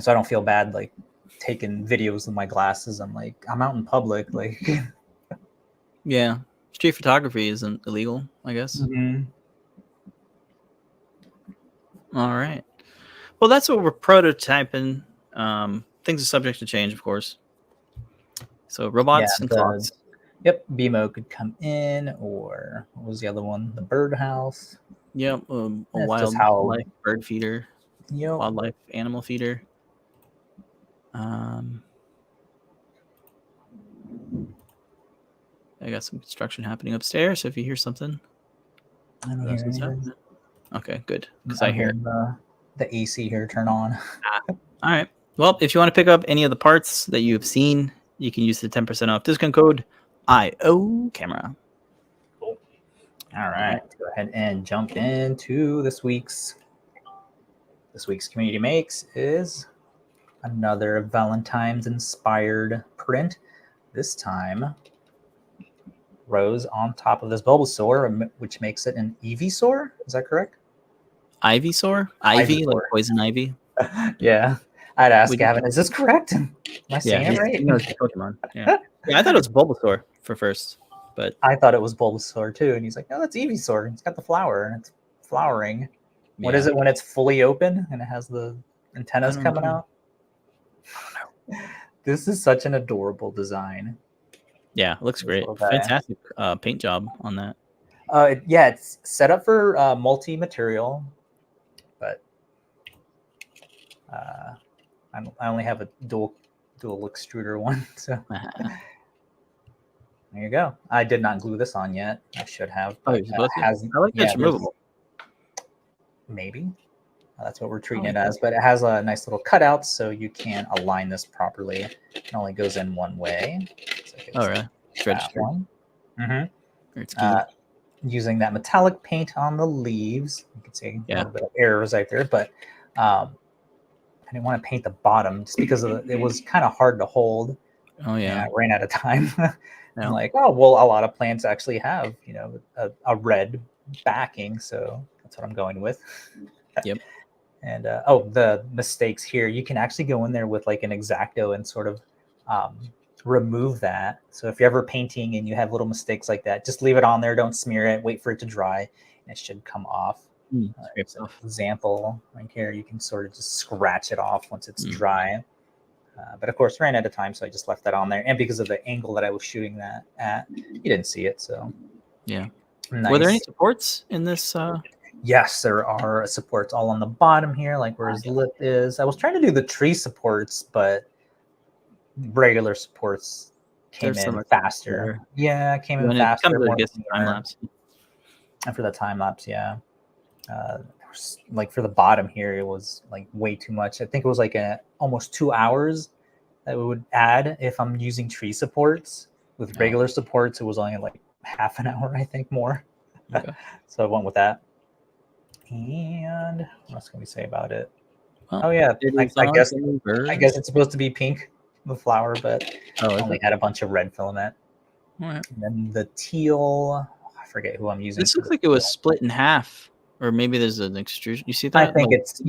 so I don't feel bad like taking videos with my glasses. I'm like, I'm out in public, like. Yeah, street photography isn't illegal, I guess. All right. Well, that's what we're prototyping. Things are subject to change, of course. So robots and clocks. Yep, BMO could come in, or what was the other one? The birdhouse. Yep, a wildlife bird feeder. Yep. Wildlife animal feeder. I got some construction happening upstairs, so if you hear something, I don't hear anything. Okay, good, because I hear the AC here turn on. All right. Well, if you want to pick up any of the parts that you've seen, you can use the 10% off discount code IO Camera. Cool. All right, let's go ahead and jump into this week's Community Makes is another Valentine's inspired print. This time, Rose on top of this Bulbasaur, which makes it an Ivysaur. Is that correct? Ivysaur? Ivy, like poison ivy? Yeah. I'd ask Gavin, is this correct? Am I saying it right? He knows Pokemon. Yeah. I thought it was Bulbasaur for first, but I thought it was Bulbasaur too. And he's like, no, that's Ivysaur. It's got the flower and it's flowering. Yeah. What is it when it's fully open and it has the antennas coming out? I don't know. This is such an adorable design. Yeah, it looks great. Fantastic paint job on that. Yeah, it's set up for multi-material, but I only have a dual extruder one. So there you go. I did not glue this on yet. I should have. I like that's removable. Maybe. That's what we're treating it as, but it has a nice little cutout, so you can align this properly. It only goes in one way. So really? Using that metallic paint on the leaves. You can see a little bit of errors right there, but I didn't want to paint the bottom just because it was kind of hard to hold. Oh yeah. And I ran out of time. I'm like, oh well, a lot of plants actually have a red backing, so that's what I'm going with. Yep. And the mistakes here, you can actually go in there with like an X-Acto and sort of remove that. So if you're ever painting and you have little mistakes like that, just leave it on there. Don't smear it. Wait for it to dry, and it should come off. Example right here, you can sort of just scratch it off once it's dry. But of course, ran out of time, so I just left that on there. And because of the angle that I was shooting that at, you didn't see it. So yeah. Nice. Were there any supports in this? Yes, there are supports all on the bottom here, like where his lip is. I was trying to do the tree supports, but regular supports came in faster. Yeah, came in faster. And for the time lapse, yeah. Like for the bottom here, it was like way too much. I think it was like almost 2 hours that we would add if I'm using tree supports. With regular supports, it was only like half an hour, I think, more. Okay. So I went with that. And what else can we say about it? Oh yeah, I guess it's supposed to be pink, the flower, but I only had a bunch of red filament. Right. And then the teal, I forget who I'm using. This looks like it was split in half, or maybe there's an extrusion. You see that? I think it's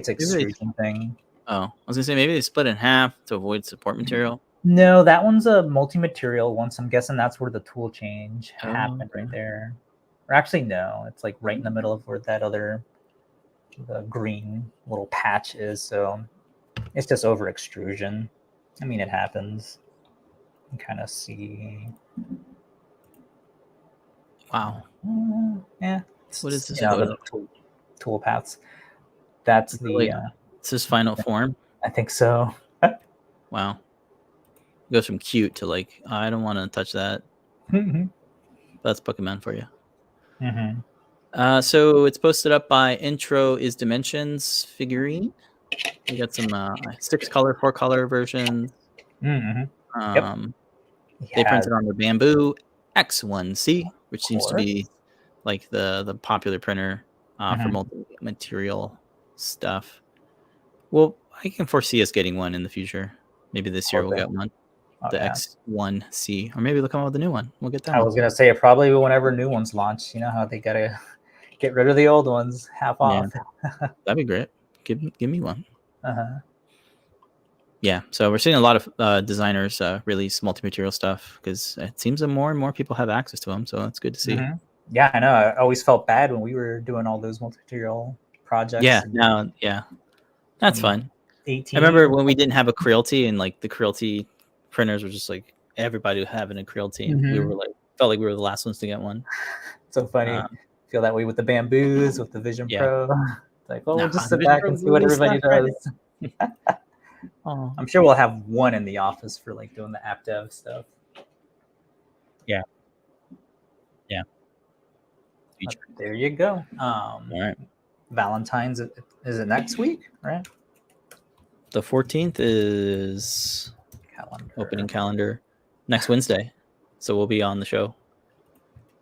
extrusion thing. Oh, I was gonna say maybe they split in half to avoid support material. No, that one's a multi-material one, so I'm guessing that's where the tool change happened right there. Or actually, no, it's like right in the middle of where the green little patch is. So it's just over extrusion. I mean, it happens. You can kind of see. Wow. Yeah. What is this? Tool paths. That's it's his final form. I think so. Wow. It goes from cute to like, I don't want to touch that. That's Pokemon for you. So it's posted up by Intro is Dimensions figurine. We got some 6-color, 4-color versions. They printed on the Bamboo X1C, which seems to be like the popular printer for multi-material stuff. Well, I can foresee us getting one in the future. Maybe this year we'll get one. The X1C, or maybe they'll come out with a new one. We'll get that. I was gonna say probably whenever new ones launch. You know how they gotta get rid of the old ones half off. That'd be great. Give me one. Yeah, so we're seeing a lot of designers release multi-material stuff because it seems that more and more people have access to them. So it's good to see. Mm-hmm. Yeah, I know. I always felt bad when we were doing all those multi-material projects. Yeah, that's fun. 18. I remember when we didn't have a Creality and like the Creality printers were just like everybody having a Creality, and we were like felt like we were the last ones to get one. So funny. Feel that way with the Bamboos, with the Vision Pro. It's like, well, we'll just sit back and see what everybody does. I'm sure we'll have one in the office for like doing the app dev stuff. Yeah. There you go. All right. Valentine's, is it next week, right? The 14th is opening calendar next Wednesday. So we'll be on the show.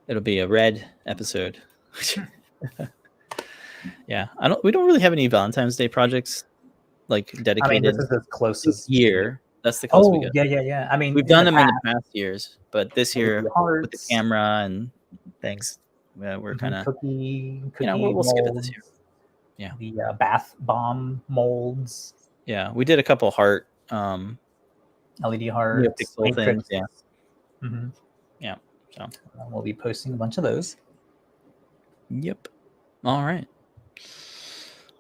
It'll be a red episode. Yeah. We don't really have any Valentine's Day projects like dedicated. I mean, this is the closest year. That's the closest we get. Yeah. I mean, we've done them in the past years, but this year with the camera and things, we're kind of cookie we'll skip it this year. Yeah. The bath bomb molds. Yeah, we did a couple heart LED hearts, pixel things. Yeah. Yeah. So we'll be posting a bunch of those. Yep. All right.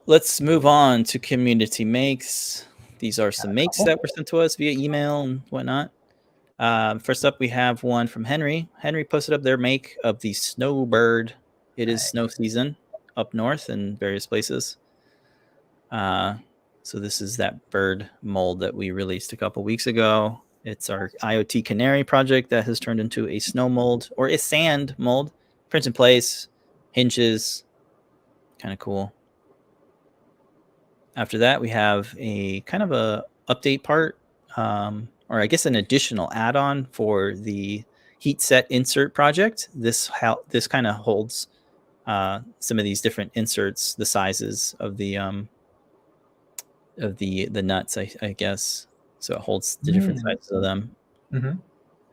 Let's move on to community makes. These are some makes that were sent to us via email and whatnot. First up, we have one from Henry. Henry posted up their make of the snowbird. It is snow season up north in various places. So this is that bird mold that we released a couple weeks ago. It's our IoT Canary project that has turned into a snow mold or a sand mold. Print in place, hinges, kind of cool. After that, we have a kind of a update part, or I guess an additional add-on for the heat set insert project. This kind of holds some of these different inserts, the sizes of the nuts, I guess. So it holds the different sizes of them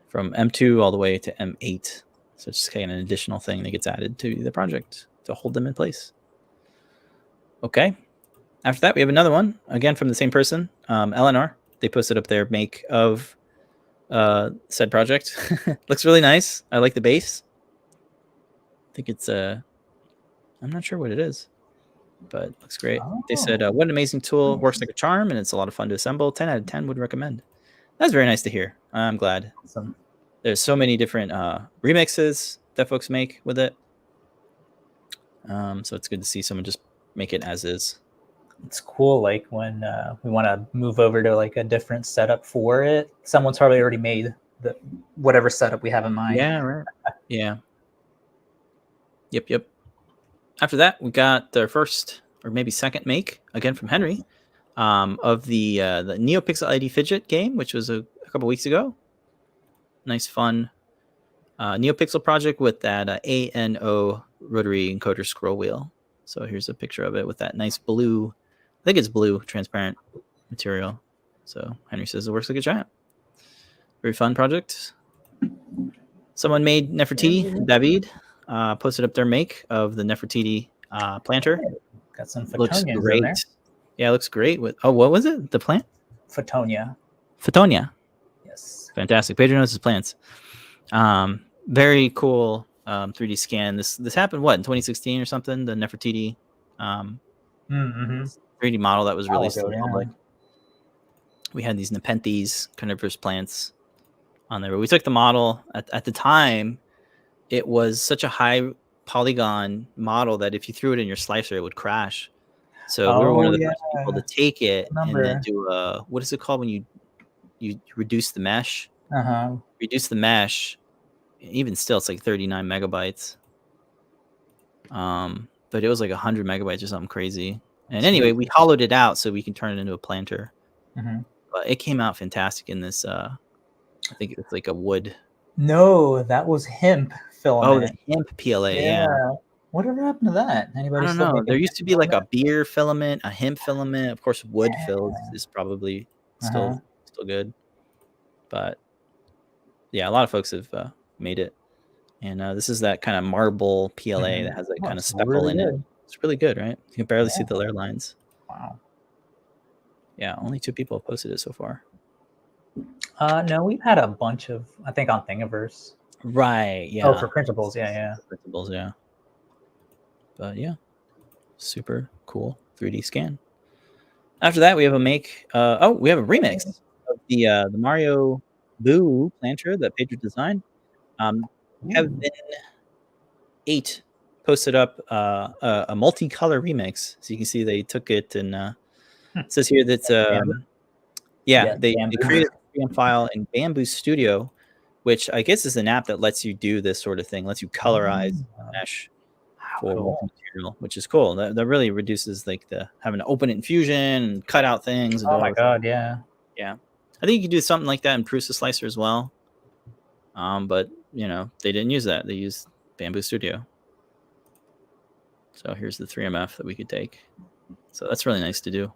from M2 all the way to M8. So it's just kind of an additional thing that gets added to the project to hold them in place. Okay. After that, we have another one, again from the same person, LNR. They posted up their make of said project. Looks really nice. I like the base. I think it's I'm not sure what it is, but it looks great. They said, what an amazing tool. Works like a charm, and it's a lot of fun to assemble. 10 out of 10 would recommend. That's very nice to hear. I'm glad. Awesome. There's so many different remixes that folks make with it. So it's good to see someone just make it as is. It's cool, like when we want to move over to like a different setup for it, someone's probably already made the whatever setup we have in mind. Yeah, right. Yeah. Yep. After that, we got their first or maybe second make, again from Henry, of the NeoPixel ID Fidget game, which was a couple weeks ago. Nice, fun NeoPixel project with that ANO rotary encoder scroll wheel. So here's a picture of it with that nice blue, I think it's blue, transparent material. So Henry says it works like a giant. Very fun project. Someone made Nefertiti, David, posted up their make of the Nefertiti planter. Got some looks Photonia great. in there. Yeah, it looks great. What was it? The plant? Photonia. Yes. Fantastic. Pedro knows his plants. Very cool 3D scan. This happened what in 2016 or something? The Nefertiti 3D model that was released in the public. We had these Nepenthes carnivorous plants on there. But we took the model at the time. It was such a high polygon model that if you threw it in your slicer, it would crash. So we were one of the first people to take it and then do what is it called when you reduce the mesh? Reduce the mesh. Even still, it's like 39 megabytes. But it was like 100 megabytes or something crazy. And anyway, we hollowed it out so we can turn it into a planter. But it came out fantastic in this. I think it's like a wood. No, that was hemp filament. Oh, the hemp PLA. Yeah. Whatever happened to that? Anybody? I don't know. There used to be like a beer filament, a hemp filament. Of course, wood filled is probably still good. But yeah, a lot of folks have made it. And this is that kind of marble PLA that has that kind of speckle in it. It's really good, right? You can barely see the layer lines. Wow. Yeah, only 2 people have posted it so far. No, we've had a bunch of, I think, on Thingiverse. Right. Yeah. Oh, for printables. Yeah. For printables. Yeah. But yeah, super cool 3D scan. After that, we have a we have a remix of the Mario Boo planter that Pedro designed. Kevin 8 posted up a multicolor remix, so you can see they took it and it says here that they created a 3M file in Bamboo Studio, which I guess is an app that lets you do this sort of thing, lets you colorize mesh for multi-material, which is cool. That really reduces like having to open it in Fusion and cut out things. Oh my god, yeah. Yeah. I think you could do something like that in Prusa Slicer as well. But you know, they didn't use that. They used Bamboo Studio. So here's the 3MF that we could take. So that's really nice to do.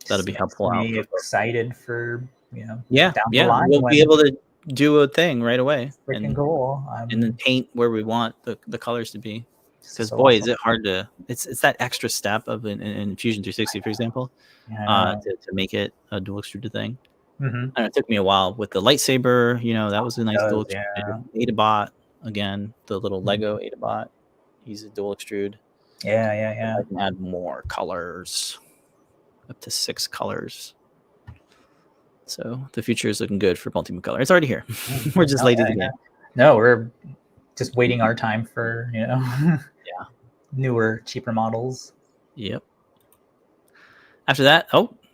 That'll be helpful. Me excited for, you know, down the line we'll be able to do a thing right away. Freaking cool. And then paint where we want the colors to be. Because boy, is it hard to it's that extra step of in Fusion 360, for example, to make it a dual extruded thing. And it took me a while with the lightsaber. You know, that was a nice dual extruded. Adabot again, the little Lego Adabot. He's a dual extrude. Yeah. I can add more colors, up to 6 colors. So the future is looking good for multi-color. It's already here. We're just late to the game. No, we're just waiting our time for, you know, newer, cheaper models. Yep. After that,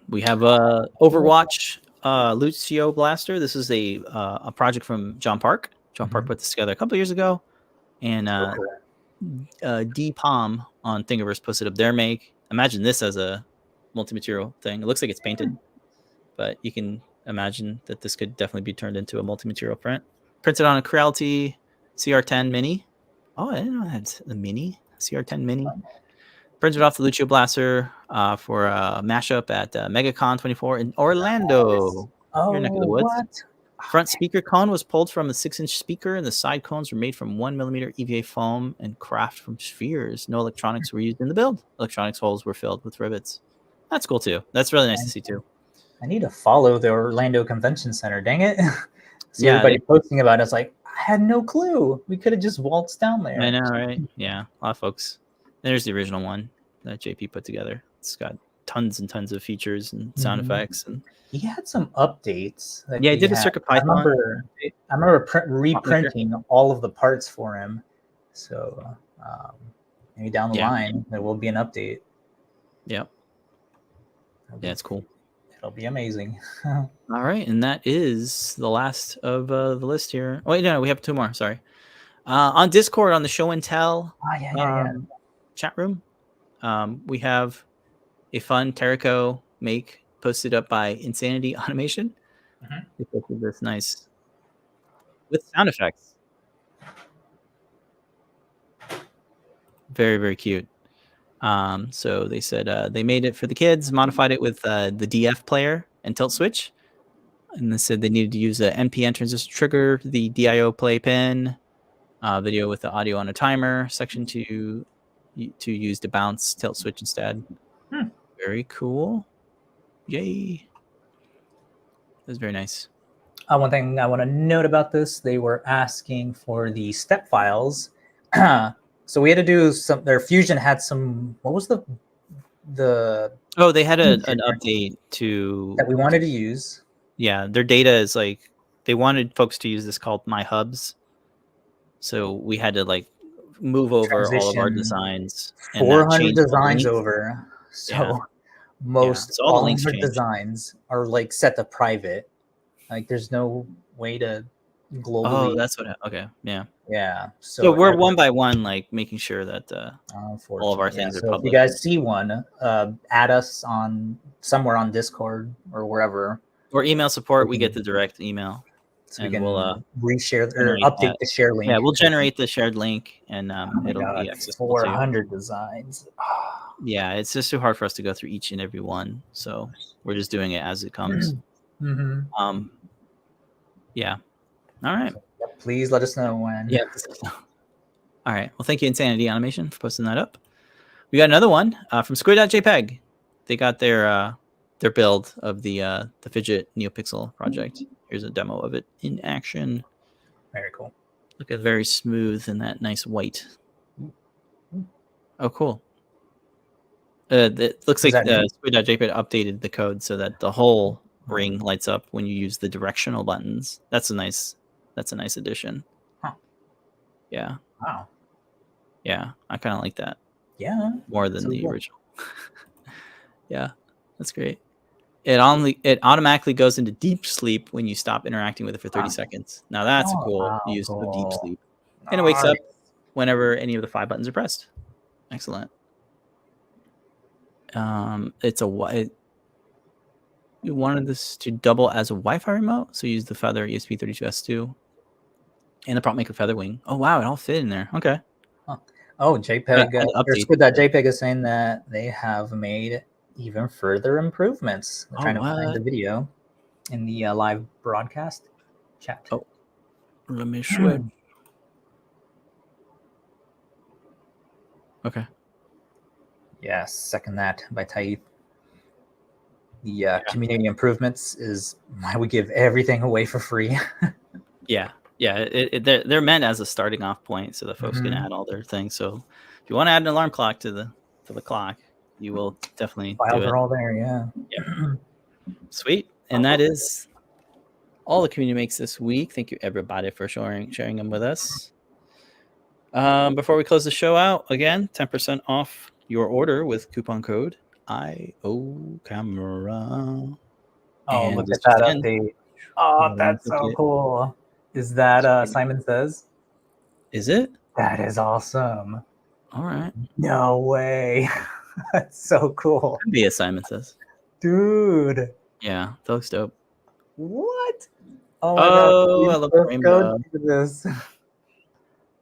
we have Overwatch Lucio Blaster. This is a project from John Park. John Park put this together a couple years ago, and D-Palm on Thingiverse posted up their make. Imagine this as a multi-material thing. It looks like it's painted, but you can imagine that this could definitely be turned into a multi-material print. Printed on a Creality CR10 Mini. Oh, I didn't know that's the Mini. CR10 Mini. Printed off the Lucio Blaster for a mashup at MegaCon 24 in Orlando. Your neck of the woods. What? Front speaker cone was pulled from a 6-inch speaker, and the side cones were made from 1mm EVA foam and craft from spheres. No electronics were used in the build. Electronics holes were filled with rivets. That's cool too. That's really nice to see too. I need to follow the Orlando Convention Center. Dang it! See everybody posting about it. It's like, I had no clue. We could have just waltzed down there. I know, right? Yeah, a lot of folks. There's the original one that JP put together. It's got tons and tons of features and sound effects, and he had some updates. He did a CircuitPython. I remember reprinting all of the parts for him. So maybe down the line there will be an update. Yep. Yeah, it's cool. It'll be amazing. All right, and that is the last of the list here. Oh, wait, no, we have 2 more. Sorry. On Discord, on the Show and Tell chat room, we have a fun Terrico make posted up by Insanity Automation. They posted this nice with sound effects. Very, very cute. So they said they made it for the kids, modified it with the DF player and tilt switch. And they said they needed to use a NPN transistor trigger, the DIO play pin, video with the audio on a timer, section to use the bounce tilt switch instead. Very cool. Yay. That's very nice. One thing I want to note about this, they were asking for the step files. So we had to do some, their Fusion had some, what was the they had an update to that we wanted to use. Yeah, their data is like, they wanted folks to use this called My Hubs. So we had to like move over all of our designs. 400 designs over. So most all the designs are like set to private. Like there's no way to globally. Oh, that's what. Okay, yeah. So we're one by one, like making sure that all of our things are public. If you guys see one, add us on somewhere on Discord or wherever. Or email support. We get the direct email. So we can reshare or update the share link. Yeah, we'll generate the shared link, and it'll be accessible. 400 designs. Yeah, it's just too hard for us to go through each and every one, so we're just doing it as it comes. Yeah. All right. Please let us know when. Yeah. All right. Well, thank you, Insanity Animation, for posting that up. We got another one from Squid.jpg. They got their their build of the Fidget NeoPixel project. Here's a demo of it in action. Very cool. Look at very smooth and that nice white. Oh, cool. It looks like Squid.jpg updated the code so that the whole ring lights up when you use the directional buttons. That's a nice addition. Huh. Yeah. Wow. Yeah, I kind of like that. Yeah. More than the original. Yeah, that's great. It automatically goes into deep sleep when you stop interacting with it for 30 seconds. Now that's a cool use of deep sleep. And it wakes up whenever any of the 5 buttons are pressed. Excellent. We wanted this to double as a Wi-Fi remote, so use the Feather ESP32S2 and the prop maker Feather Wing. Oh wow, it all fit in there. Okay. Huh. Oh, JPEG. JPEG is saying that they have made even further improvements. They're trying to find the video in the live broadcast chat. Oh, let me switch. Okay. Yes, second that by Taith. The community improvements is why we give everything away for free. Yeah. They're meant as a starting off point so that folks can add all their things. So if you want to add an alarm clock to the clock, you will definitely files do it. Are all there, yeah. Sweet. And that is all the community makes this week. Thank you everybody for sharing them with us. Before we close the show out, again, 10% off your order with coupon code IO Camera. Oh, look at that update. Oh, that's so cool. Is that Simon Says? Is it? That is awesome. All right. No way. That's so cool. Could be a Simon Says. Dude. Yeah, that looks dope. What? Oh my God. I love the rainbow. Look at this.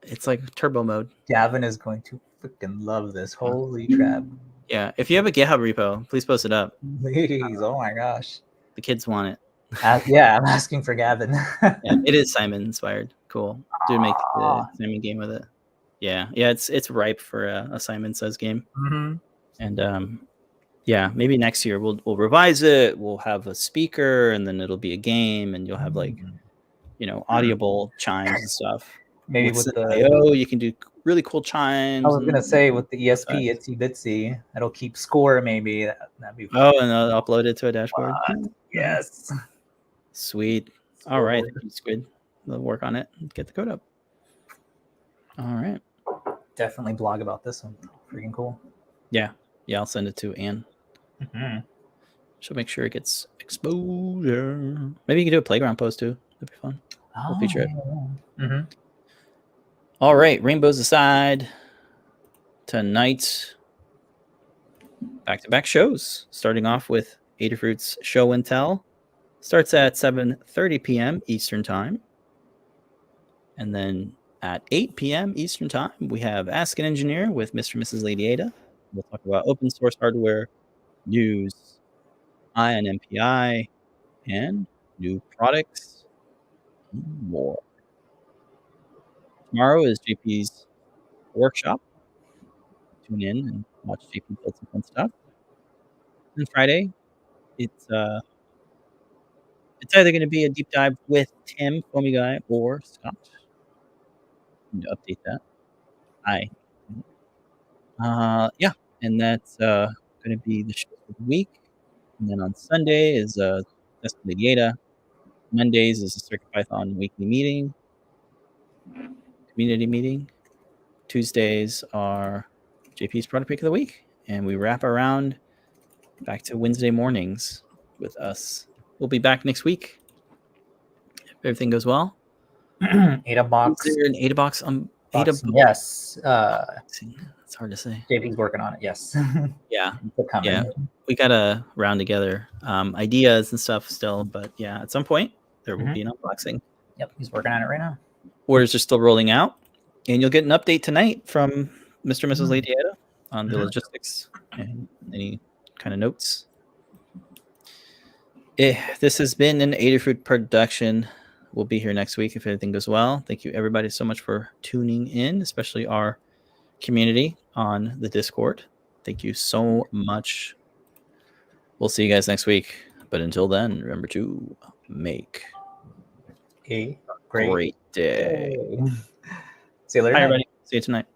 It's like turbo mode. Gavin is going to freaking love this. Holy crap. Yeah, if you have a GitHub repo, please post it up. Please. Oh my gosh. The kids want it. Yeah, I'm asking for Gavin. Yeah, it is Simon inspired. Cool. Dude, make the Simon game with it. Yeah, it's ripe for a Simon Says game. And yeah, maybe next year we'll revise it. We'll have a speaker, and then it'll be a game, and you'll have like, audible chimes and stuff. Maybe with the IO, you can do really cool chimes. I was gonna say with the ESP Itsy Bitsy, it'll keep score. Maybe that'd be fun. Oh, and I'll upload it to a dashboard. Yes. Sweet. All right, Squid. We'll work on it and get the code up. All right. Definitely blog about this one. Freaking cool. Yeah, I'll send it to Anne. She'll make sure it gets exposure. Maybe you can do a playground post too. That'd be fun. We'll feature it. All right, rainbows aside. Tonight, back-to-back shows. Starting off with Adafruit's Show and Tell. Starts at 7:30 p.m. Eastern Time. And then at 8 p.m. Eastern Time, we have Ask an Engineer with Mr. and Mrs. Lady Ada. We'll talk about open source hardware, news, and MPI, and new products, and more. Tomorrow is JP's workshop. Tune in and watch JP build some fun stuff. And Friday, it's either going to be a deep dive with Tim, Foamy Guy, or Scott. I need to update that. Yeah, and that's going to be the show for the week. And then on Sunday is Lady Ada. Mondays is a CircuitPython weekly meeting, community meeting. Tuesdays are JP's product pick of the week, and we wrap around back to Wednesday mornings with us. We'll be back next week if everything goes well. Ada box. Is there an Ada box? Ada yes. It's hard to say. JP's working on it. Yes. Yeah. We gotta round together ideas and stuff still, but yeah, at some point there will be an unboxing. Yep, he's working on it right now. Orders are still rolling out, and you'll get an update tonight from Mr. and Mrs. Lady Ada on the logistics and any kind of notes. This has been an Adafruit production. We'll be here next week if everything goes well. Thank you everybody so much for tuning in, especially our community on the Discord. Thank you so much We'll see you guys next week. But until then, remember to make a great day. See you later. Bye, everybody. See you tonight.